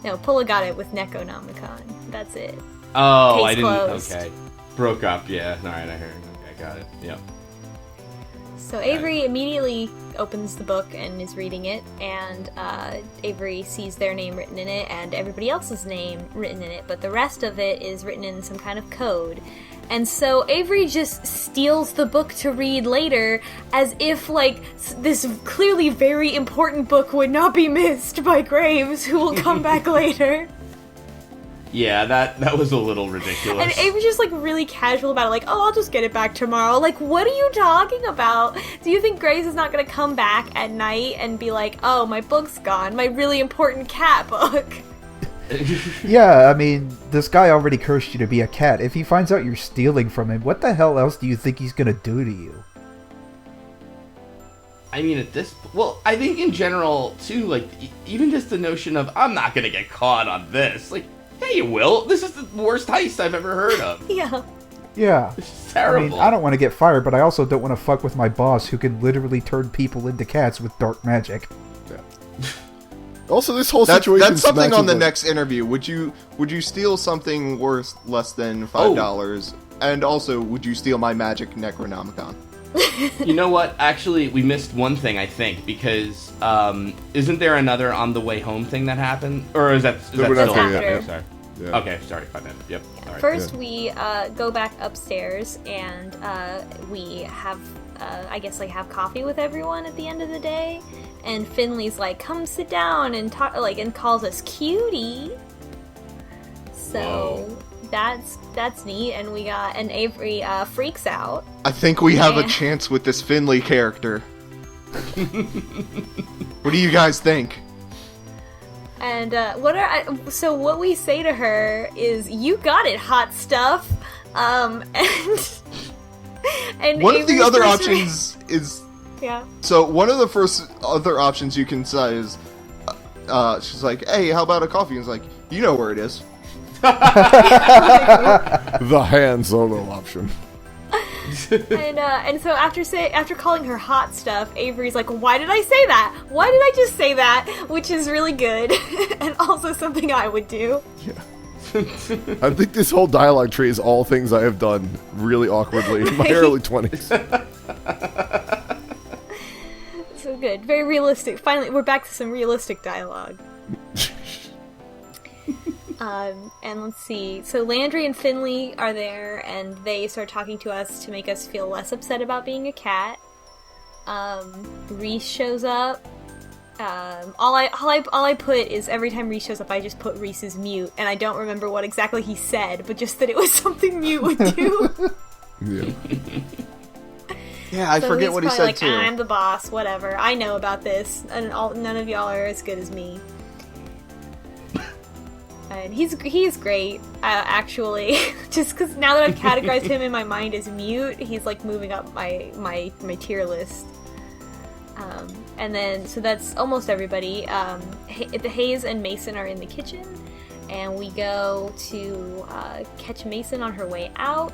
S2: No, Pulla got it with Necronomicon. That's it.
S1: Oh,
S2: Case
S1: I didn't.
S2: closed.
S1: Okay, broke up. Yeah. All right, I heard. Okay, got it. Yep.
S2: So Avery immediately opens the book and is reading it, and Avery sees their name written in it and everybody else's name written in it, but the rest of it is written in some kind of code. And so Avery just steals the book to read later, as if, like, this clearly very important book would not be missed by Graves, who will come back later.
S1: Yeah, that was a little ridiculous.
S2: And Avery's just, like, really casual about it, like, oh, I'll just get it back tomorrow. Like, what are you talking about? Do you think Graves is not gonna come back at night and be like, oh, my book's gone, my really important cat book?
S4: Yeah, I mean, this guy already cursed you to be a cat. If he finds out you're stealing from him, what the hell else do you think he's gonna do to you?
S1: I mean, well, I think in general, too, like, even just the notion of, I'm not gonna get caught on this. Like, yeah, you will. This is the worst heist I've ever heard of.
S2: Yeah.
S4: Yeah.
S1: This is terrible.
S4: I mean, I don't want to get fired, but I also don't want to fuck with my boss who can literally turn people into cats with dark magic.
S5: Yeah. Also, this whole situation.
S3: That's something
S5: smacks
S3: on the
S5: of, like,
S3: next interview. Would you steal something worth less than $5? And also, would you steal my magic Necronomicon?
S1: You know what? Actually, we missed one thing, I think, because isn't there another on the way home thing that happened? Or is that
S5: We're
S1: still
S5: not there
S2: yet,
S1: happening?
S2: no.
S1: Sorry.
S5: Yeah.
S1: Okay, sorry, my bad. Yep. All right.
S2: First, we go back upstairs and we have, I guess, like, have coffee with everyone at the end of the day. And Finley's like, "Come sit down and talk," like, and calls us cutie. So that's neat. And Avery freaks out.
S3: I think we have a
S2: Yeah.
S3: chance with this Finley character. What do you guys think?
S2: And so what we say to her is, "You got it, hot stuff." And
S3: One of the
S2: Avery's
S3: other
S2: first
S3: options is...
S2: yeah.
S3: So one of the first other options you can say is... she's like, hey, how about a coffee? And it's like, you know where it is.
S5: the Han Solo option.
S2: And so after calling her hot stuff, Avery's like, "Why did I say that? Why did I just say that?" Which is really good, and also something I would do.
S5: I think this whole dialogue tree is all things I have done really awkwardly in my early 20s.
S2: So good, very realistic. Finally, we're back to some realistic dialogue. And let's see. So Landry and Finley are there, and they start talking to us to make us feel less upset about being a cat. Reese shows up. All I put is, every time Reese shows up, I just put Reese is mute, and I don't remember what exactly he said, but just that it was something mute would do.
S5: Yeah.
S3: Yeah, I
S2: So
S3: forget
S2: he's
S3: what he
S2: probably
S3: said
S2: like,
S3: too.
S2: "I'm the boss, whatever. I know about this, and none of y'all are as good as me." And he's great, actually. Just because now that I've categorized him in my mind as mute, he's like moving up my tier list. And then, so that's almost everybody. Hayes and Mason are in the kitchen, and we go to catch Mason on her way out.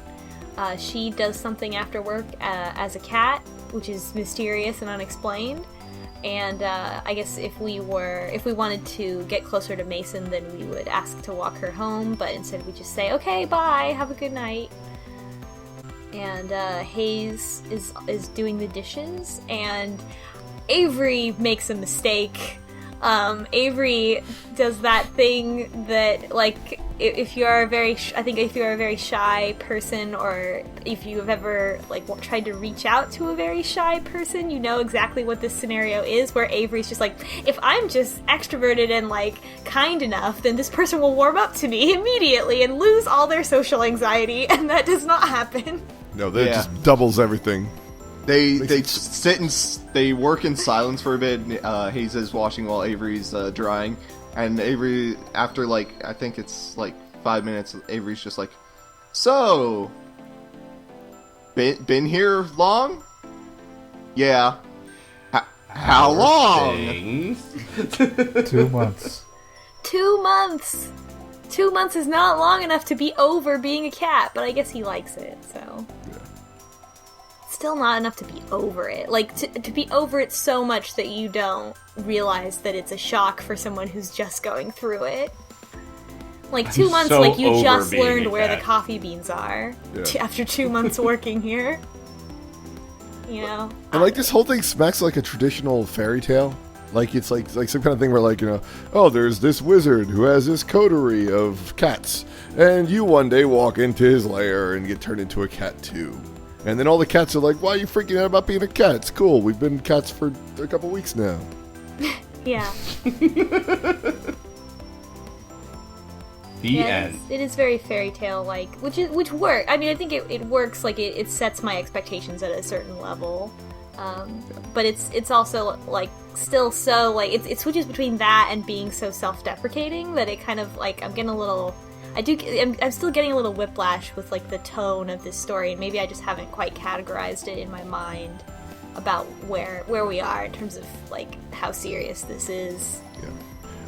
S2: She does something after work as a cat, which is mysterious and unexplained. And I guess if we wanted to get closer to Mason, then we would ask to walk her home, but instead we just say, "Okay, bye, have a good night." And Hayes is doing the dishes, and Avery makes a mistake. Avery does that thing that, like, if you are a very shy person, or if you have ever, like, tried to reach out to a very shy person, you know exactly what this scenario is, where Avery's just like, if I'm just extroverted and, like, kind enough, then this person will warm up to me immediately and lose all their social anxiety, and that does not happen.
S5: No, that just doubles everything.
S3: They they work in silence for a bit. Hayes is washing while Avery's drying, and Avery, after, like, I think it's like 5 minutes, Avery's just like, "So, been here long?" "Yeah." How long?"
S1: Things.
S4: 2 months.
S2: 2 months. 2 months is not long enough to be over being a cat, but I guess he likes it, so. Still not enough to be over it. Like, to be over it so much that you don't realize that it's a shock for someone who's just going through it. Like 2 months,
S1: so
S2: like you
S1: over
S2: just
S1: being
S2: learned
S1: a
S2: where the
S1: cat.
S2: coffee beans are
S5: Yeah.
S2: after 2 months working here. You know?
S5: And like this whole thing smacks like a traditional fairy tale. Like it's like some kind of thing where like, you know, oh, there's this wizard who has this coterie of cats, and you one day walk into his lair and get turned into a cat too. And then all the cats are like, why are you freaking out about being a cat? It's cool. We've been cats for a couple weeks now.
S2: Yeah.
S1: The end.
S2: It is very fairy tale like, which work. I mean, I think it works. Like it sets my expectations at a certain level, but it's also like still so like it switches between that and being so self-deprecating that it kind of like I'm getting a little. I'm still getting a little whiplash with like the tone of this story, and maybe I just haven't quite categorized it in my mind about where we are in terms of like how serious this is.
S5: Yeah.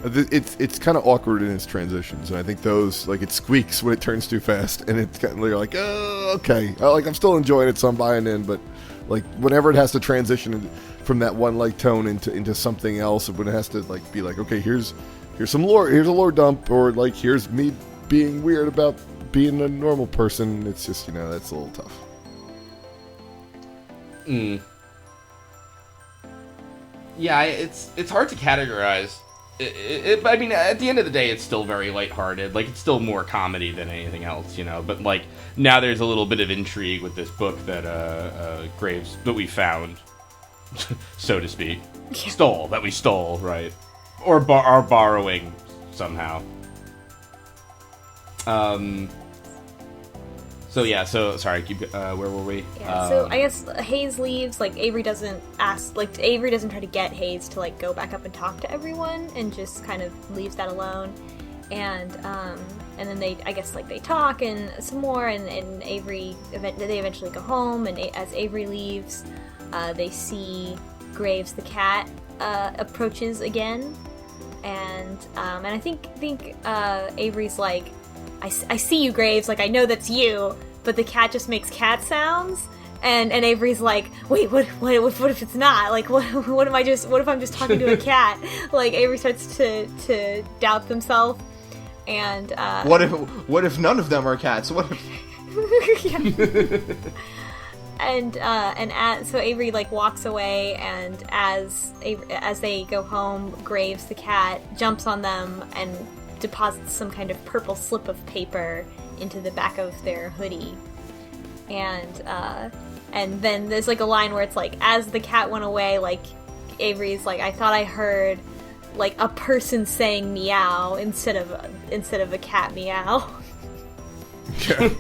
S5: It's kind of awkward in its transitions, and I think those, like, it squeaks when it turns too fast, and it's kind of like, oh, okay. Like, I'm still enjoying it, so I'm buying in, but, like, whenever it has to transition from that one, like, tone into something else, when it has to, like, be like, okay, here's some lore, here's a lore dump, or, like, here's me being weird about being a normal person, it's just, you know, that's a little tough.
S1: Yeah, it's hard to categorize. I mean, at the end of the day, it's still very lighthearted. Like, it's still more comedy than anything else, you know. But, like, now there's a little bit of intrigue with this book that Graves, that we found, so to speak.
S2: Yeah.
S1: That we stole, right? Or are borrowing somehow. So yeah, sorry, where were we?
S2: Yeah, so I guess Hayes leaves, like, Avery doesn't try to get Hayes to, like, go back up and talk to everyone, and just kind of leaves that alone. And then they talk and some more, and they eventually go home, and as Avery leaves, they see Graves the cat approaches again, and I think Avery's like, I see you, Graves, like, I know that's you, but the cat just makes cat sounds, and Avery's like, wait, what if it's not? Like, what if I'm just talking to a cat? Like, Avery starts to doubt himself, and,
S3: What if none of them are cats? What if...
S2: So Avery, like, walks away, and as they go home, Graves, the cat, jumps on them and deposits some kind of purple slip of paper into the back of their hoodie, and then there's, like, a line where it's like, as the cat went away, like, Avery's like, I thought I heard, like, a person saying meow instead of a cat meow.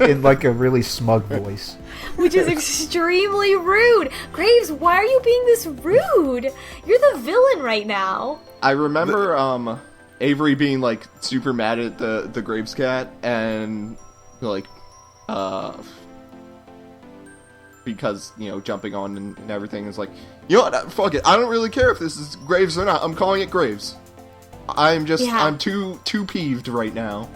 S4: In, like, a really smug voice.
S2: Which is extremely rude. Graves, why are you being this rude? You're the villain right now.
S3: I remember Avery being, like, super mad at the Graves cat, and, like, because, you know, jumping on and everything is like, you know what, fuck it, I don't really care if this is Graves or not, I'm calling it Graves. I'm too peeved right now.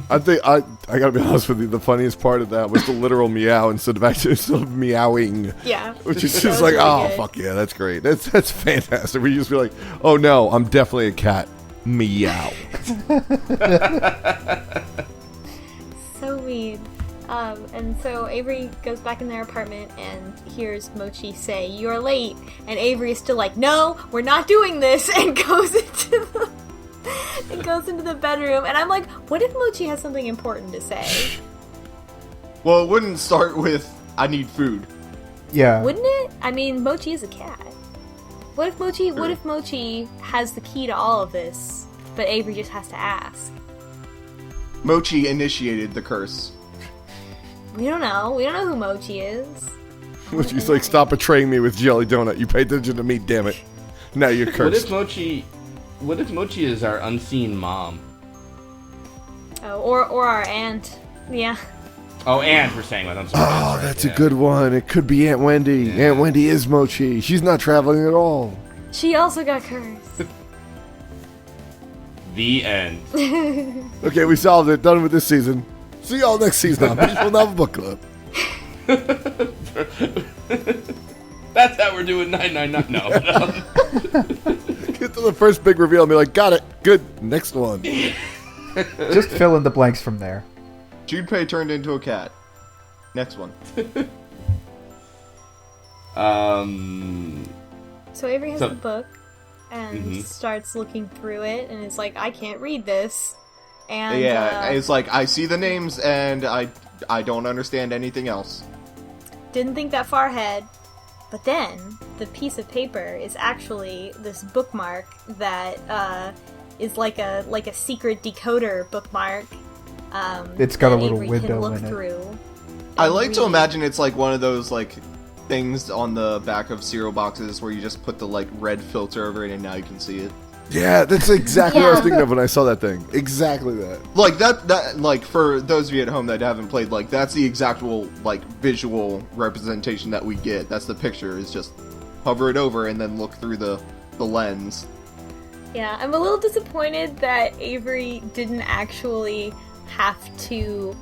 S5: I think I gotta be honest with you. The funniest part of that was the literal meow instead of meowing.
S2: Yeah,
S5: which is
S2: that
S5: just
S2: was
S5: like,
S2: really
S5: oh
S2: good.
S5: fuck yeah, that's great. That's fantastic. We just be like, oh no, I'm definitely a cat. Meow.
S2: So mean. And so Avery goes back in their apartment and hears Mochi say, "You're late," and Avery is still like, "No, we're not doing this," and goes into the bedroom. And I'm like, what if Mochi has something important to say?
S3: Well, it wouldn't start with, I need food.
S4: Yeah.
S2: Wouldn't it? I mean, Mochi is a cat. What if Mochi has the key to all of this, but Avery just has to ask?
S3: Mochi initiated the curse.
S2: We don't know. We don't know who Mochi is.
S5: Mochi's like, stop betraying me with jelly donut. You pay attention to me, damn it. Now you're cursed.
S1: What if Mochi is our unseen mom?
S2: Oh, or our aunt. Yeah.
S1: Oh, Aunt, we're saying that. I'm sorry.
S5: Oh, that's a good one. It could be Aunt Wendy. Yeah. Aunt Wendy is Mochi. She's not traveling at all.
S2: She also got cursed.
S1: The end.
S5: Okay, we solved it. Done with this season. See y'all next season on Peaceful Novel Book Club.
S1: That's how we're doing 999. No.
S5: Get to the first big reveal and be like, got it. Good. Next one.
S4: Just fill in the blanks from there.
S3: Junpei turned into a cat. Next one.
S2: So Avery has the book and starts looking through it and is like, I can't read this. And
S3: it's like, I see the names and I don't understand anything else.
S2: Didn't think that far ahead. But then, the piece of paper is actually this bookmark that is like a secret decoder bookmark.
S4: It's got a
S2: that
S4: little
S2: Avery
S4: window
S2: can look
S4: in it.
S2: through.
S3: I like
S2: read.
S3: to imagine it's like one of those like things on the back of cereal boxes where you just put the like red filter over it and now you can see it.
S5: Yeah, that's exactly what I was
S2: Yeah.
S5: thinking of when I saw that thing. Exactly that.
S3: Like that like for those of you at home that haven't played, like that's the exact like visual representation that we get. That's the picture, is just hover it over and then look through the lens.
S2: Yeah, I'm a little disappointed that Avery didn't actually have to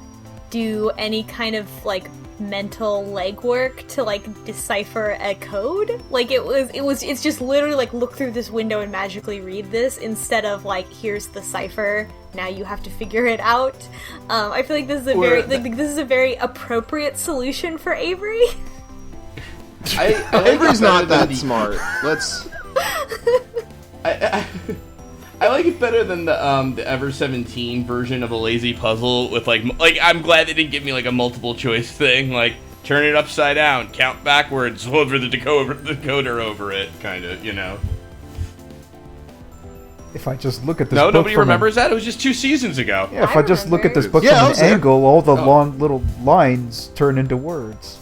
S2: do any kind of like mental legwork to like decipher a code. Like it's just literally like look through this window and magically read this instead of like here's the cipher, now you have to figure it out. I feel like this is a very appropriate solution for Avery.
S1: I
S3: Avery's not that smart. Let's.
S1: I like it better than the Ever 17 version of a lazy puzzle with like I'm glad they didn't give me like a multiple choice thing, like turn it upside down, count backwards, over the decoder over it, kind of, you know.
S4: If I just look at this
S1: No,
S4: book
S1: nobody
S4: from
S1: remembers that. It was just 2 seasons ago.
S4: Yeah, if
S2: I
S4: I just look at this book
S3: Yeah, I
S4: from
S3: was
S4: an
S3: there.
S4: angle, all the
S1: Oh.
S4: long little lines turn into words.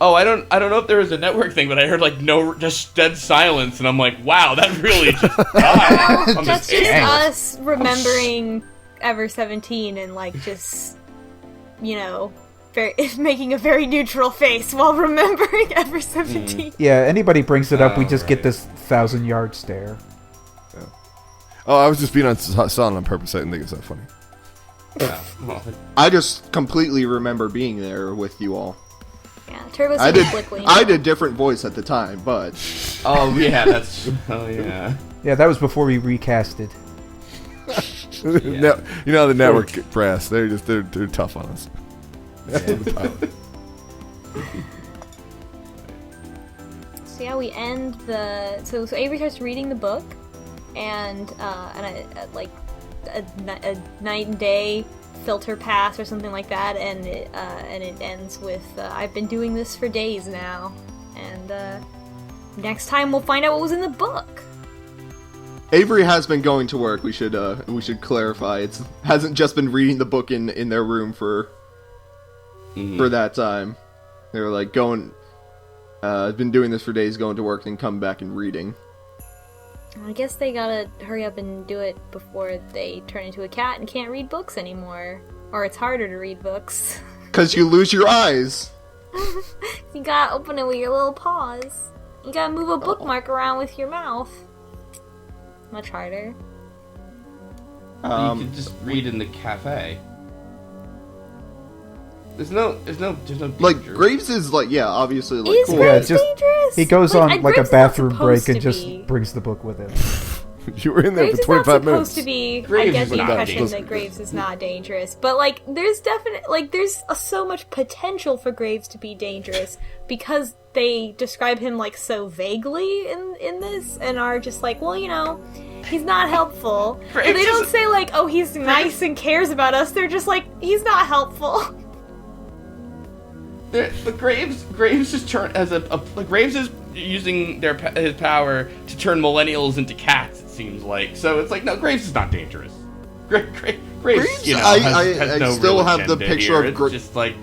S1: Oh, I don't know if there was a network thing, but I heard like just dead silence, and I'm like, wow, that really just died. on
S2: That's
S1: this
S2: just
S1: air.
S2: us remembering Ever 17 and like just, you know, making a very neutral face while remembering Ever 17.
S4: Yeah, anybody brings it up, we
S1: Oh,
S4: just get
S1: right.
S4: this 1,000-yard stare.
S5: Oh, I was just being silent on purpose. I didn't think it's that funny.
S1: Yeah, well,
S3: I just completely remember being there with you all.
S2: Yeah, Turbo's
S3: I
S2: super
S3: did.
S2: slickly.
S3: I did different voice at the time, but
S1: oh yeah, that's yeah.
S4: Yeah, that was before we recasted.
S5: Now, you know the network brass. They're tough on us.
S2: So yeah, we end the so Avery starts reading the book, and like a night and day filter pass or something like that, and it ends with I've been doing this for days now, and next time we'll find out what was in the book.
S3: Avery has been going to work. We should clarify. It hasn't just been reading the book in their room for that time. They were like going. Been doing this for days, going to work, and come back and reading.
S2: I guess they gotta hurry up and do it before they turn into a cat and can't read books anymore. Or it's harder to read books.
S3: Cause you lose your eyes.
S2: You gotta open it with your little paws. You gotta move a bookmark around with your mouth. Much harder.
S1: You could just read in the cafe. There's no
S3: Like
S1: danger.
S3: Graves is like, yeah, obviously like
S2: Is
S3: cool.
S2: Graves
S4: just-
S2: dangerous?
S4: He goes on like a
S2: Graves is not
S4: bathroom
S2: supposed
S4: break and
S2: to
S4: just
S2: be.
S4: brings the book with him.
S5: You were in there
S2: Graves
S5: for
S2: is not
S5: 25 minutes.
S2: supposed to be. I
S1: Graves
S2: get
S1: is
S2: the
S1: not
S2: impression
S1: dangerous.
S2: that Graves is not dangerous, but like, there's so much potential for Graves to be dangerous because they describe him like so vaguely in this, and are just like, well, you know, he's not helpful. But
S1: Graves
S2: they don't
S1: is-
S2: say like, oh, he's nice and cares about us. They're just like, he's not helpful.
S1: But Graves is Graves is using his power to turn millennials into cats. It seems like so. It's like no, Graves is not dangerous. Graves, you know, has no
S3: still
S1: real
S3: have the
S1: agenda
S3: picture
S1: here.
S3: of
S1: It's just like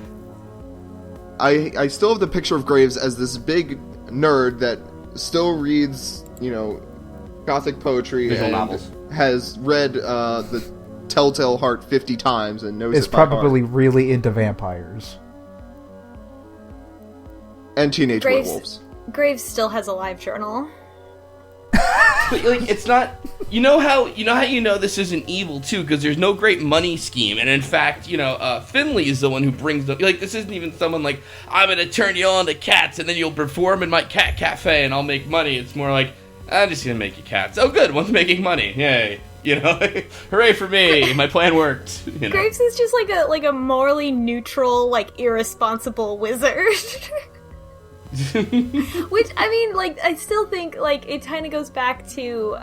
S3: I still have the picture of Graves as this big nerd that still reads, you know, gothic poetry
S1: Visual
S3: and
S1: novels.
S3: has read the Telltale Heart 50 times and knows
S4: Is
S3: it by
S4: probably
S3: heart.
S4: really into vampires.
S3: And teenage
S2: Graves-
S3: werewolves.
S2: Graves still has a live journal.
S1: But, like, it's not. You know how this isn't evil too, because there's no great money scheme, and in fact, you know, Finley is the one who brings them. Like, this isn't even someone like I'm gonna turn you on to cats, and then you'll perform in my cat cafe, and I'll make money. It's more like I'm just gonna make you cats. Oh, good, one's making money. Yay. You know, hooray for me! My plan worked. You know?
S2: Graves is just like a morally neutral, like irresponsible wizard. Which, I mean, like, I still think, like, it kind of goes back to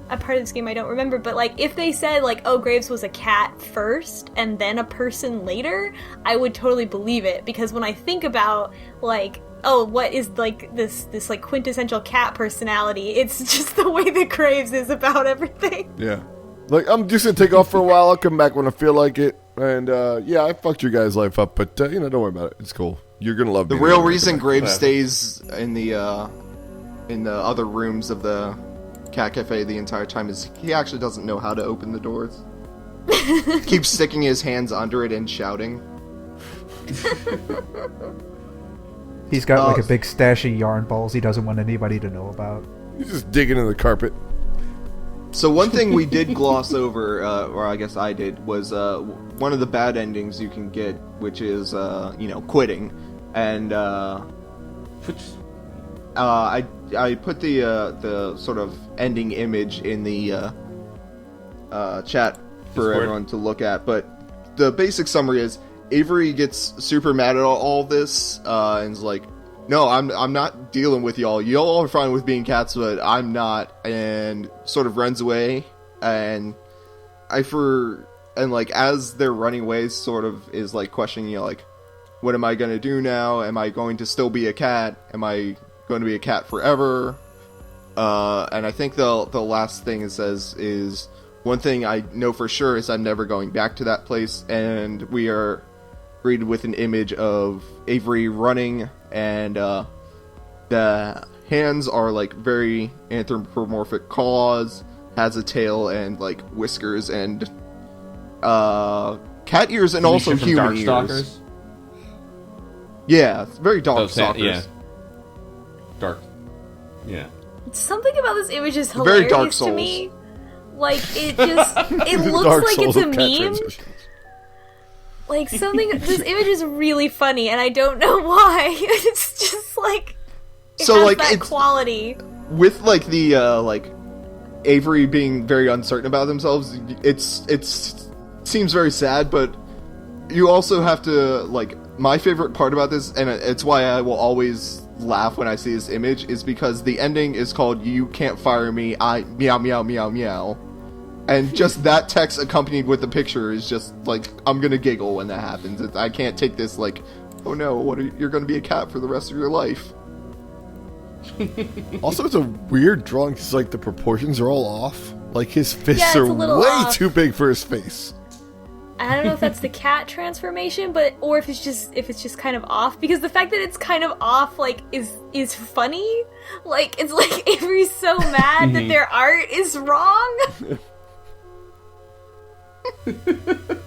S2: a part of this game I don't remember, but, like, if they said, like, oh, Graves was a cat first and then a person later, I would totally believe it, because when I think about, like, oh, what is, like, this like, quintessential cat personality, it's just the way that Graves is about everything.
S5: Yeah. Like, I'm just gonna take off for a while, I'll come back when I feel like it, and, yeah, I fucked your guys' life up, but, you know, don't worry about it, it's cool. You're gonna love
S3: The
S5: me.
S3: real reason Graves stays in the other rooms of the cat cafe the entire time is he actually doesn't know how to open the doors. Keeps sticking his hands under it and shouting.
S4: He's got like a big stash of yarn balls he doesn't want anybody to know about.
S5: He's just digging in the carpet.
S3: So one thing we did gloss over, or I guess I did, was one of the bad endings you can get, which is quitting. And I put the sort of ending image in the chat for everyone to look at. But the basic summary is Avery gets super mad at all this and is like, "No, I'm not dealing with y'all. Y'all are fine with being cats, but I'm not." And sort of runs away. And like as they're running away, sort of is like questioning, like, what am I going to do now? Am I going to still be a cat? Am I going to be a cat forever? And I think the last thing it says is, one thing I know for sure is I'm never going back to that place. And we are greeted with an image of Avery running, and the hands are like very anthropomorphic claws, has a tail and like whiskers and cat ears and also human ears.
S1: Darkstalkers?
S3: Yeah, it's very Darkstalkers.
S1: Yeah. Dark. Yeah.
S2: Something about this image is
S3: Very Dark
S2: hilarious to
S3: Souls.
S2: me. Like, it looks
S5: Dark
S2: like
S5: Souls
S2: it's a
S5: of cat
S2: meme.
S5: transitions.
S2: Like, this image is really funny, and I don't know why. It's just, like, it
S3: So,
S2: has
S3: like,
S2: that
S3: it's-
S2: quality.
S3: With like the Avery being very uncertain about themselves, it's seems very sad, but you also have to, like, my favorite part about this, and it's why I will always laugh when I see this image, is because the ending is called "You Can't Fire Me, I meow meow meow meow," and just that text accompanied with the picture is just like, I'm gonna giggle when that happens. I can't take this like, oh no, you're gonna be a cat for the rest of your life.
S5: Also, it's a weird drawing because, like, the proportions are all off. Like, his fists
S2: Yeah, it's
S5: are
S2: a little
S5: way
S2: off.
S5: too big for his face.
S2: I don't know if that's the cat transformation, or if it's just kind of off, because the fact that it's kind of off, like, is funny. Like, it's like Avery's so mad that their art is wrong.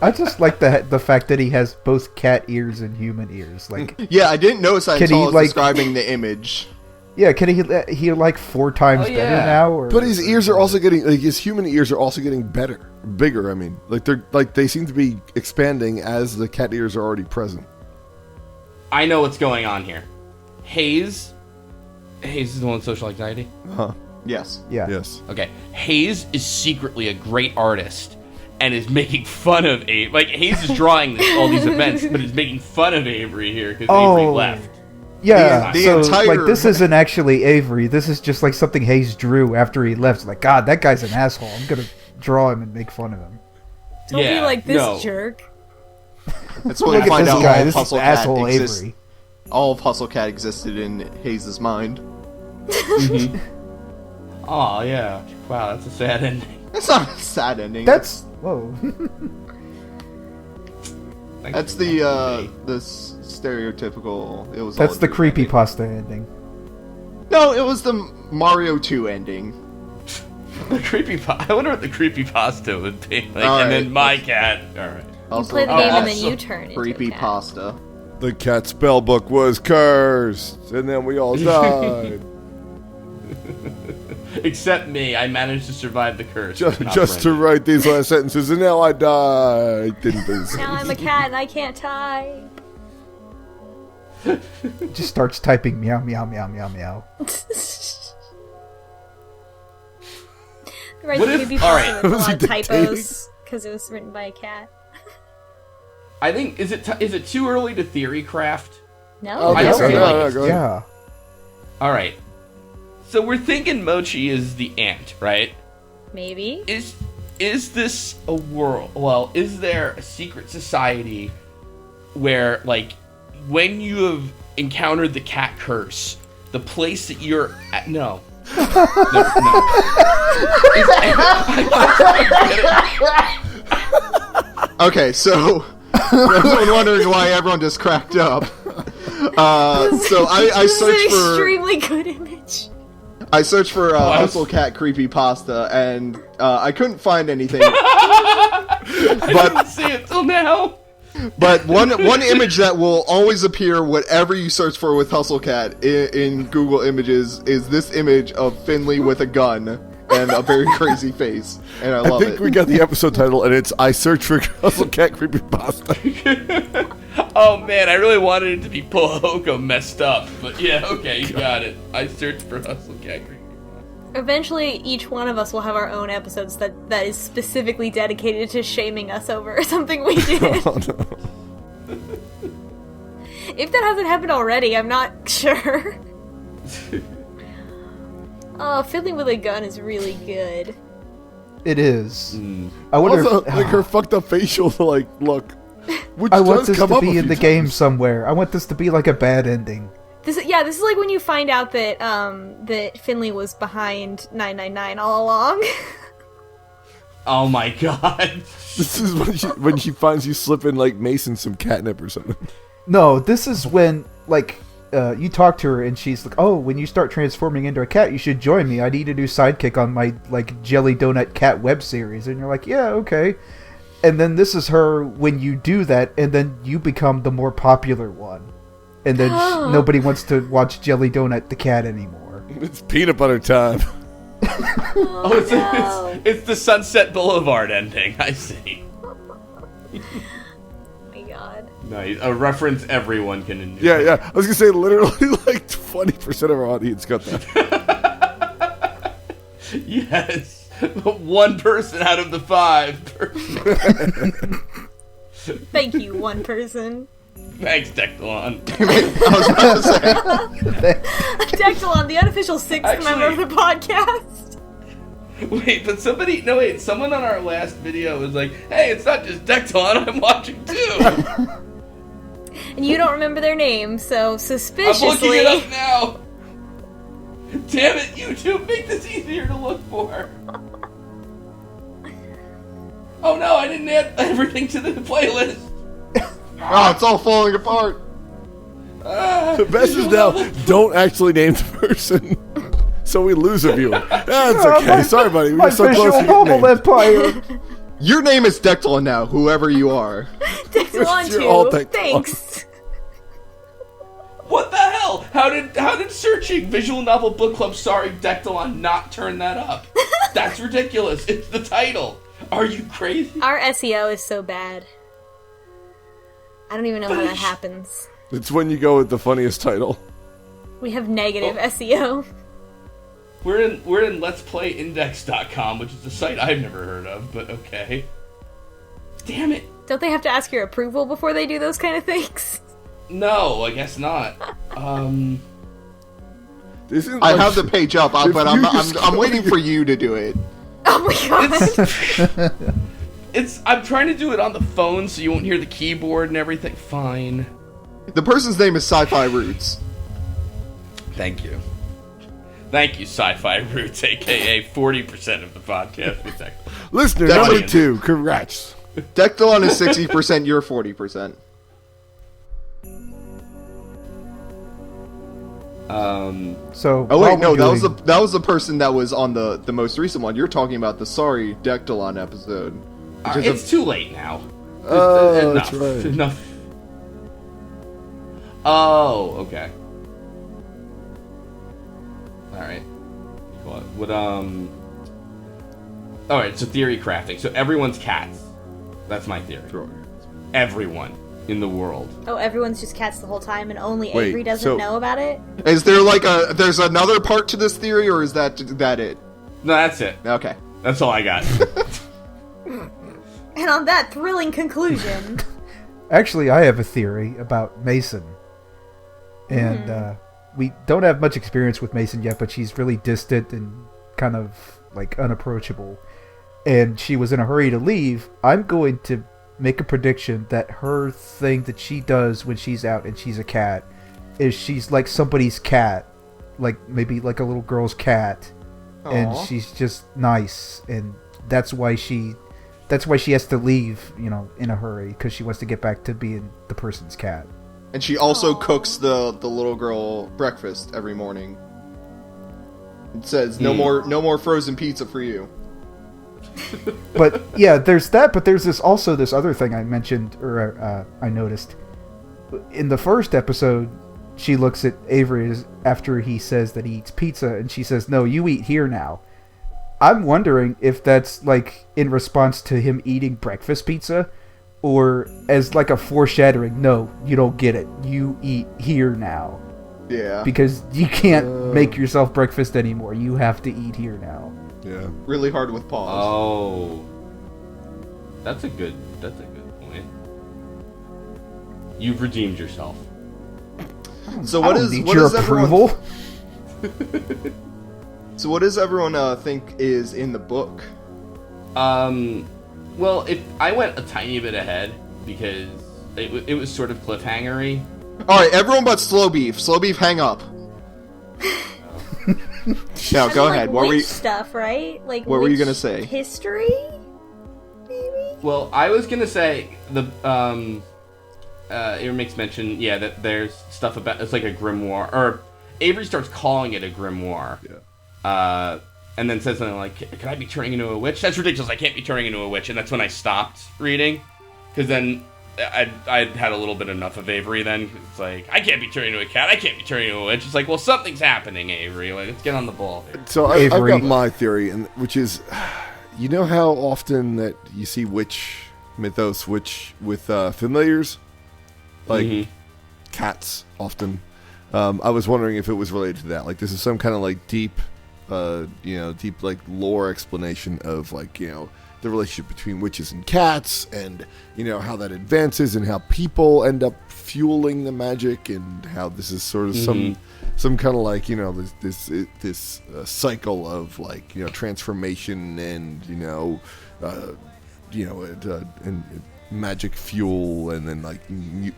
S4: I just like the fact that he has both cat ears and human ears. Like,
S3: Yeah, I didn't notice that
S4: Can
S3: until
S4: he,
S3: I was
S4: like-
S3: describing the image.
S4: yeah, can he like 4 times
S1: Oh,
S4: better
S1: yeah.
S4: now? Or,
S5: But his ears are also getting, like, his human ears are also getting bigger. I mean, like they seem to be expanding as the cat ears are already present.
S1: I know what's going on here. Hayes is the one with social anxiety?
S3: Yes.
S4: yeah.
S5: Yes.
S1: Okay. Hayes is secretly a great artist and is making fun of Avery. Like, Hayes is drawing all these events, but is making fun of Avery here because Avery left.
S4: Yeah,
S3: The
S4: so
S3: entire-
S4: like this isn't actually Avery. This is just like something Hayes drew after he left. It's like, God, that guy's an asshole. I'm gonna draw him and make fun of him.
S2: Don't be
S1: Yeah,
S2: like this
S1: no.
S2: jerk.
S3: That's what
S4: Look
S3: we
S4: at
S3: find
S4: this
S3: out.
S4: guy.
S3: All
S4: This is
S3: Hustle Cat
S4: asshole
S3: exists.
S4: Avery.
S3: All of Hustle Cat existed in Hayes' mind.
S1: Oh yeah. Wow, that's a sad ending.
S3: That's not a sad ending.
S4: That's whoa.
S1: Thanks
S3: That's
S1: for
S3: the
S1: reminding me.
S3: stereotypical. It was.
S4: That's
S3: all
S4: the
S3: a dream ending.
S4: creepypasta ending.
S3: No, it was the Mario 2 ending.
S1: The I wonder what the creepypasta would be. Like,
S3: All
S1: and
S3: right.
S1: then my cat. All right.
S2: You play the game and then
S3: also
S2: you turn into
S3: creepy
S2: a cat.
S3: pasta.
S5: The cat spell book was cursed, and then we all died.
S1: Except me, I managed to survive the curse.
S5: just
S1: Not
S5: just to
S1: Brendan.
S5: write these last sentences, and now I die. Didn't think
S2: Now I'm a cat and I can't type.
S4: Just starts typing meow meow meow meow meow.
S2: Right,
S1: What
S2: the
S1: if-
S2: Creepypasta
S1: alright.
S2: with a
S5: Was
S2: lot
S5: he
S2: of
S5: dictating?
S2: typos because it was written by a cat.
S1: I think is it too early to theory craft?
S2: No,
S1: I don't feel like
S5: go ahead.
S4: Yeah.
S1: All right. So we're thinking Mochi is the ant, right?
S2: maybe.
S1: Is this a world? Well, is there a secret society where, like, when you have encountered the cat curse, the place that you're at? No. No.
S3: Okay, so everyone wondering why everyone just cracked up. So I
S2: This is
S3: searched
S2: an
S3: for
S2: extremely good image.
S3: I searched for
S1: What?
S3: Hustle Cat Creepypasta, and I couldn't find anything.
S1: I didn't
S3: but
S1: see it till now.
S3: but one image that will always appear whatever you search for with Hustle Cat in Google Images is this image of Finley with a gun and a very crazy face, and I
S5: I
S3: love
S5: think
S3: it.
S5: we got the episode title, and it's I Search for Hustle Cat Creepypasta.
S1: Oh man, I really wanted it to be Pullahoko messed up, but yeah, okay, you got it. I searched for Hustle Cat Creepypasta.
S2: Eventually, each one of us will have our own episodes that is specifically dedicated to shaming us over something we did.
S5: Oh, no.
S2: If that hasn't happened already, I'm not sure. Oh, fiddling with a gun is really good.
S4: It is. I wonder
S5: Also,
S4: if,
S5: like her fucked up facial, like, look. Which
S4: I want
S5: does
S4: this
S5: come
S4: to
S5: up a
S4: be in
S5: few
S4: the game
S5: times.
S4: somewhere. I want this to be like a bad ending.
S2: This is like when you find out that that Finley was behind 999 all along.
S1: Oh my god.
S5: This is when she finds you slipping, like, Mason some catnip or something.
S4: No, this is when, like, you talk to her and she's like, oh, when you start transforming into a cat, you should join me. I need a new sidekick on my, like, Jelly Donut Cat web series. And you're like, yeah, okay. And then this is her when you do that, and then you become the more popular one. And then nobody wants to watch Jelly Donut the cat anymore.
S5: It's peanut butter time.
S1: Oh, it's the Sunset Boulevard ending. I see.
S2: Oh my god.
S1: Nice. A reference everyone can enjoy.
S5: Yeah. I was gonna say, literally, like, 20% of our audience got that.
S1: Yes. One person out of the 5.
S2: Thank you, one person.
S1: Thanks, Dectalon.
S3: I was about to say.
S2: Dectalon, the unofficial 6th member of
S1: Actually-
S2: the podcast.
S1: Wait, but someone on our last video was like, hey, it's not just Dectalon, I'm watching too.
S2: And you don't remember their name, so
S1: I'm
S2: suspiciously.
S1: looking it up now. Damn it, YouTube, make this easier to look for. Oh no, I didn't add everything to the playlist.
S3: Oh, it's all falling apart.
S5: The best is now, don't actually name the person, so we lose a viewer. That's okay. Sorry, buddy. We
S4: My
S5: were so close
S4: visual
S5: to
S4: novel
S5: getting named.
S4: empire!
S3: Your name is Declan now, whoever you are.
S2: Dectalon
S5: You're all
S2: 2.
S5: Dectalon.
S2: Thanks.
S1: What the hell? How did searching Visual Novel Book Club starring Dectalon not turn that up? That's ridiculous. It's the title. Are you crazy?
S2: Our SEO is so bad. I don't even know how that happens.
S5: It's when you go with the funniest title.
S2: We have negative
S1: Oh.
S2: SEO.
S1: We're in Let's Play Index.com, which is a site I've never heard of, but okay. Damn it.
S2: Don't they have to ask your approval before they do those kind of things?
S1: No, I guess not.
S5: This is
S3: I
S5: like-
S3: have the page up,
S5: if
S3: but
S5: you just
S3: I'm
S5: go-
S3: waiting for you to do it.
S2: Oh my god.
S1: I'm trying to do it on the phone so you won't hear the keyboard and everything. Fine.
S3: The person's name is Sci-Fi Roots.
S1: Thank you. Thank you, Sci-Fi Roots, aka 40% of the podcast with Tech.
S5: Listener
S3: That's
S5: number
S3: it.
S5: 2, congrats.
S3: Dectalon is 60%, you're 40%.
S4: So,
S3: Oh
S4: while
S3: wait, no,
S4: we're doing-
S3: that was the person that was on the most recent one. You're talking about the Sorry Dectalon episode. Which is
S1: It's too late now.
S5: Oh,
S1: Enough.
S5: that's right.
S1: Enough. Oh, okay. Alright. Alright, so theory crafting. So everyone's cats. That's my theory.
S5: Sure.
S1: Everyone in the world.
S2: Oh, everyone's just cats the whole time and only
S5: Wait,
S2: Avery doesn't
S5: so-
S2: know about it?
S3: Is there there's another part to this theory, or is that it?
S1: No, that's it.
S3: Okay.
S1: That's all I got.
S2: And on that thrilling conclusion...
S4: Actually, I have a theory about Mason. And we don't have much experience with Mason yet, but she's really distant and kind of, like, unapproachable. And she was in a hurry to leave. I'm going to make a prediction that her thing that she does when she's out and she's a cat is she's like somebody's cat. Like, maybe like a little girl's cat.
S3: Aww.
S4: And she's just nice. And that's why she has to leave, you know, in a hurry, because she wants to get back to being the person's cat.
S3: And she also
S2: Aww.
S3: cooks the little girl breakfast every morning. It says, no more frozen pizza for you.
S4: But yeah, there's that, but there's this other thing I mentioned, or I noticed. In the first episode, she looks at Avery after he says that he eats pizza, and she says, "No, you eat here now." I'm wondering if that's like in response to him eating breakfast pizza, or as like a foreshadowing. No, you don't get it. You eat here now.
S3: Yeah.
S4: Because you can't make yourself breakfast anymore. You have to eat here now.
S5: Yeah.
S3: Really hard with pause.
S1: Oh. That's a good point. You've redeemed yourself.
S3: So
S4: I
S3: what
S4: don't
S3: is
S4: need
S3: what
S4: your
S3: does everyone
S4: approval.
S3: So what does everyone think is in the book?
S1: Well, I went a tiny bit ahead because it was sort of cliffhangery.
S3: All right, everyone but slowbeef. Slowbeef, hang up. Now go ahead. What were you?
S2: Stuff, right? Like
S3: What were you
S2: witch
S3: gonna say?
S2: History, maybe.
S1: Well, I was gonna say it makes mention, that there's stuff about it's like a grimoire, or Avery starts calling it a grimoire.
S5: Yeah.
S1: And then says something like, "Can I be turning into a witch? That's ridiculous. I can't be turning into a witch." And that's when I stopped reading, because then I'd had a little bit enough of Avery. Then it's like, I can't be turning into a cat. I can't be turning into a witch. It's like, well, something's happening, Avery. Like, let's get on the ball here.
S5: So I've
S4: Avery.
S5: got my theory, which is, you know how often that you see witch mythos, with familiars, like cats, often. I was wondering if it was related to that. Like, this is some kind of like deep like lore explanation of like, the relationship between witches and cats, and how that advances, and how people end up fueling the magic, and how this is sort of some kind of like this cycle of like transformation and and magic fuel, and then like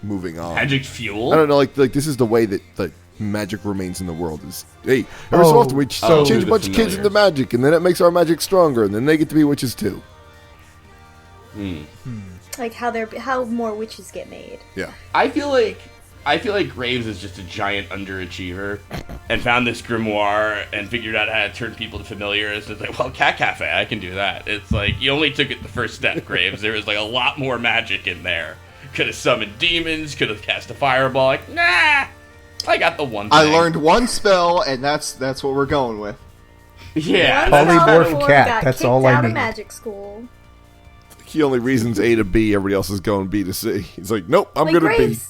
S5: moving on.
S1: Magic fuel?
S5: I don't know, like this is the way that magic remains in the world. Is every so often we change a bunch of kids into magic, and then it makes our magic stronger, and then they get to be witches too.
S2: Like how more witches get made.
S5: Yeah.
S1: I feel like Graves is just a giant underachiever and found this grimoire and figured out how to turn people to familiars. It's like, well, Cat Cafe, I can do that. It's like, you only took it the first step, Graves. There was like a lot more magic in there. Could have summoned demons, could have cast a fireball. Like, nah, I got the one thing.
S3: I learned one spell, and that's what we're going with.
S1: Yeah.
S4: Polymorph cat, that's all I
S2: Out of
S4: need.
S2: magic school.
S5: He only reasons A to B, everybody else is going B to C. He's like, nope, I'm going to B.
S2: Graves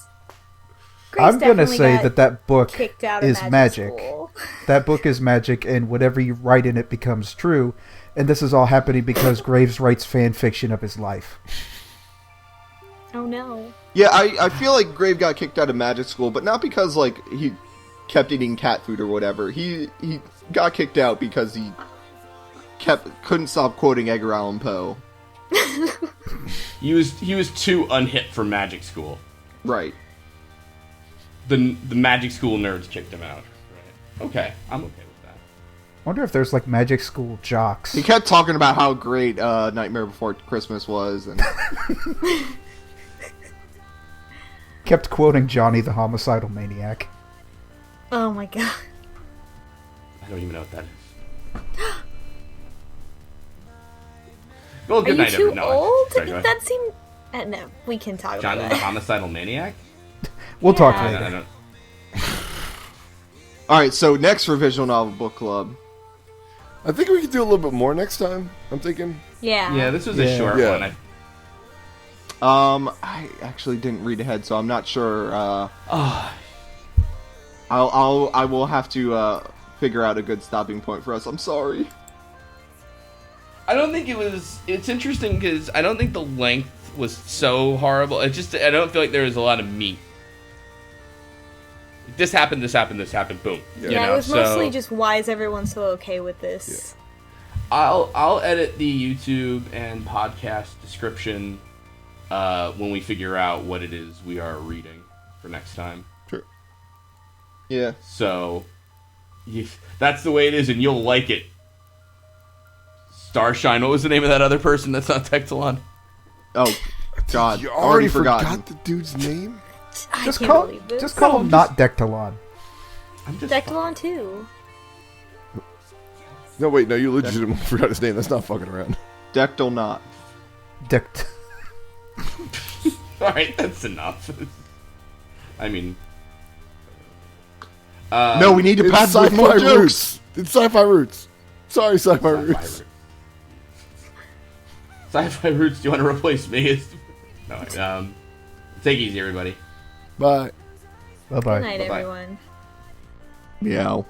S4: I'm gonna
S2: definitely
S4: say
S2: got
S4: that book
S2: kicked out of
S4: is magic.
S2: school.
S4: That book is magic, and whatever you write in it becomes true. And this is all happening because Graves writes fan fiction of his life.
S2: Oh no.
S3: Yeah, I feel like Grave got kicked out of magic school, but not because like he kept eating cat food or whatever. He got kicked out because he couldn't stop quoting Edgar Allan Poe.
S1: He was too unhip for magic school.
S3: Right.
S1: The magic school nerds kicked him out. Right. Okay, I'm okay with that.
S4: I wonder if there's like magic school jocks.
S3: He kept talking about how great Nightmare Before Christmas was, and
S4: Kept quoting Johnny the Homicidal Maniac.
S2: Oh my god.
S1: I don't even know what that is. Well,
S2: Are
S1: good
S2: you
S1: night,
S2: too
S1: everyone.
S2: old to
S1: Sorry,
S2: get
S1: go ahead.
S2: that seem? No, we can talk
S1: Johnny
S2: about
S1: the
S2: that.
S1: Homicidal Maniac?
S4: We'll talk
S2: Yeah.
S4: later.
S1: I don't.
S3: all right. So next for Visual Novel Book Club.
S5: I think we could do a little bit more next time, I'm thinking.
S2: Yeah.
S1: Yeah, this was a
S4: Yeah.
S1: short
S5: Yeah.
S1: one.
S3: I actually didn't read ahead, so I'm not sure. I will have to figure out a good stopping point for us. I'm sorry.
S1: I don't think it was. It's interesting because I don't think the length was so horrible. It just I don't feel like there was a lot of meat. This happened. Boom.
S2: Yeah, it was mostly just why is everyone so okay with this?
S1: Yeah. I'll edit the YouTube and podcast description when we figure out what it is we are reading for next time.
S5: Sure.
S3: Yeah.
S1: So that's the way it is, and you'll like it. Starshine. What was the name of that other person that's not Tectalon?
S3: Oh, God.
S5: You already
S3: forgotten.
S5: forgot the dude's name?
S4: Just
S2: can't
S4: call
S2: believe this.
S4: just call him not Dectalon.
S1: I'm just
S2: Dectalon 2.
S5: No, wait, no, you legitimately forgot his name. That's not fucking around.
S3: Dectal not.
S4: Dect.
S1: All right, that's enough. I mean,
S3: No, we need to
S5: It's
S3: pass with
S5: sci-fi
S3: more jokes.
S5: roots. It's sci-fi roots. Sorry, sci-fi roots.
S1: Sci-fi roots. Do you want to replace me? No. Take it easy, everybody.
S5: Bye.
S4: Bye bye.
S2: Good night,
S1: Bye-bye.
S2: everyone.
S3: Meow.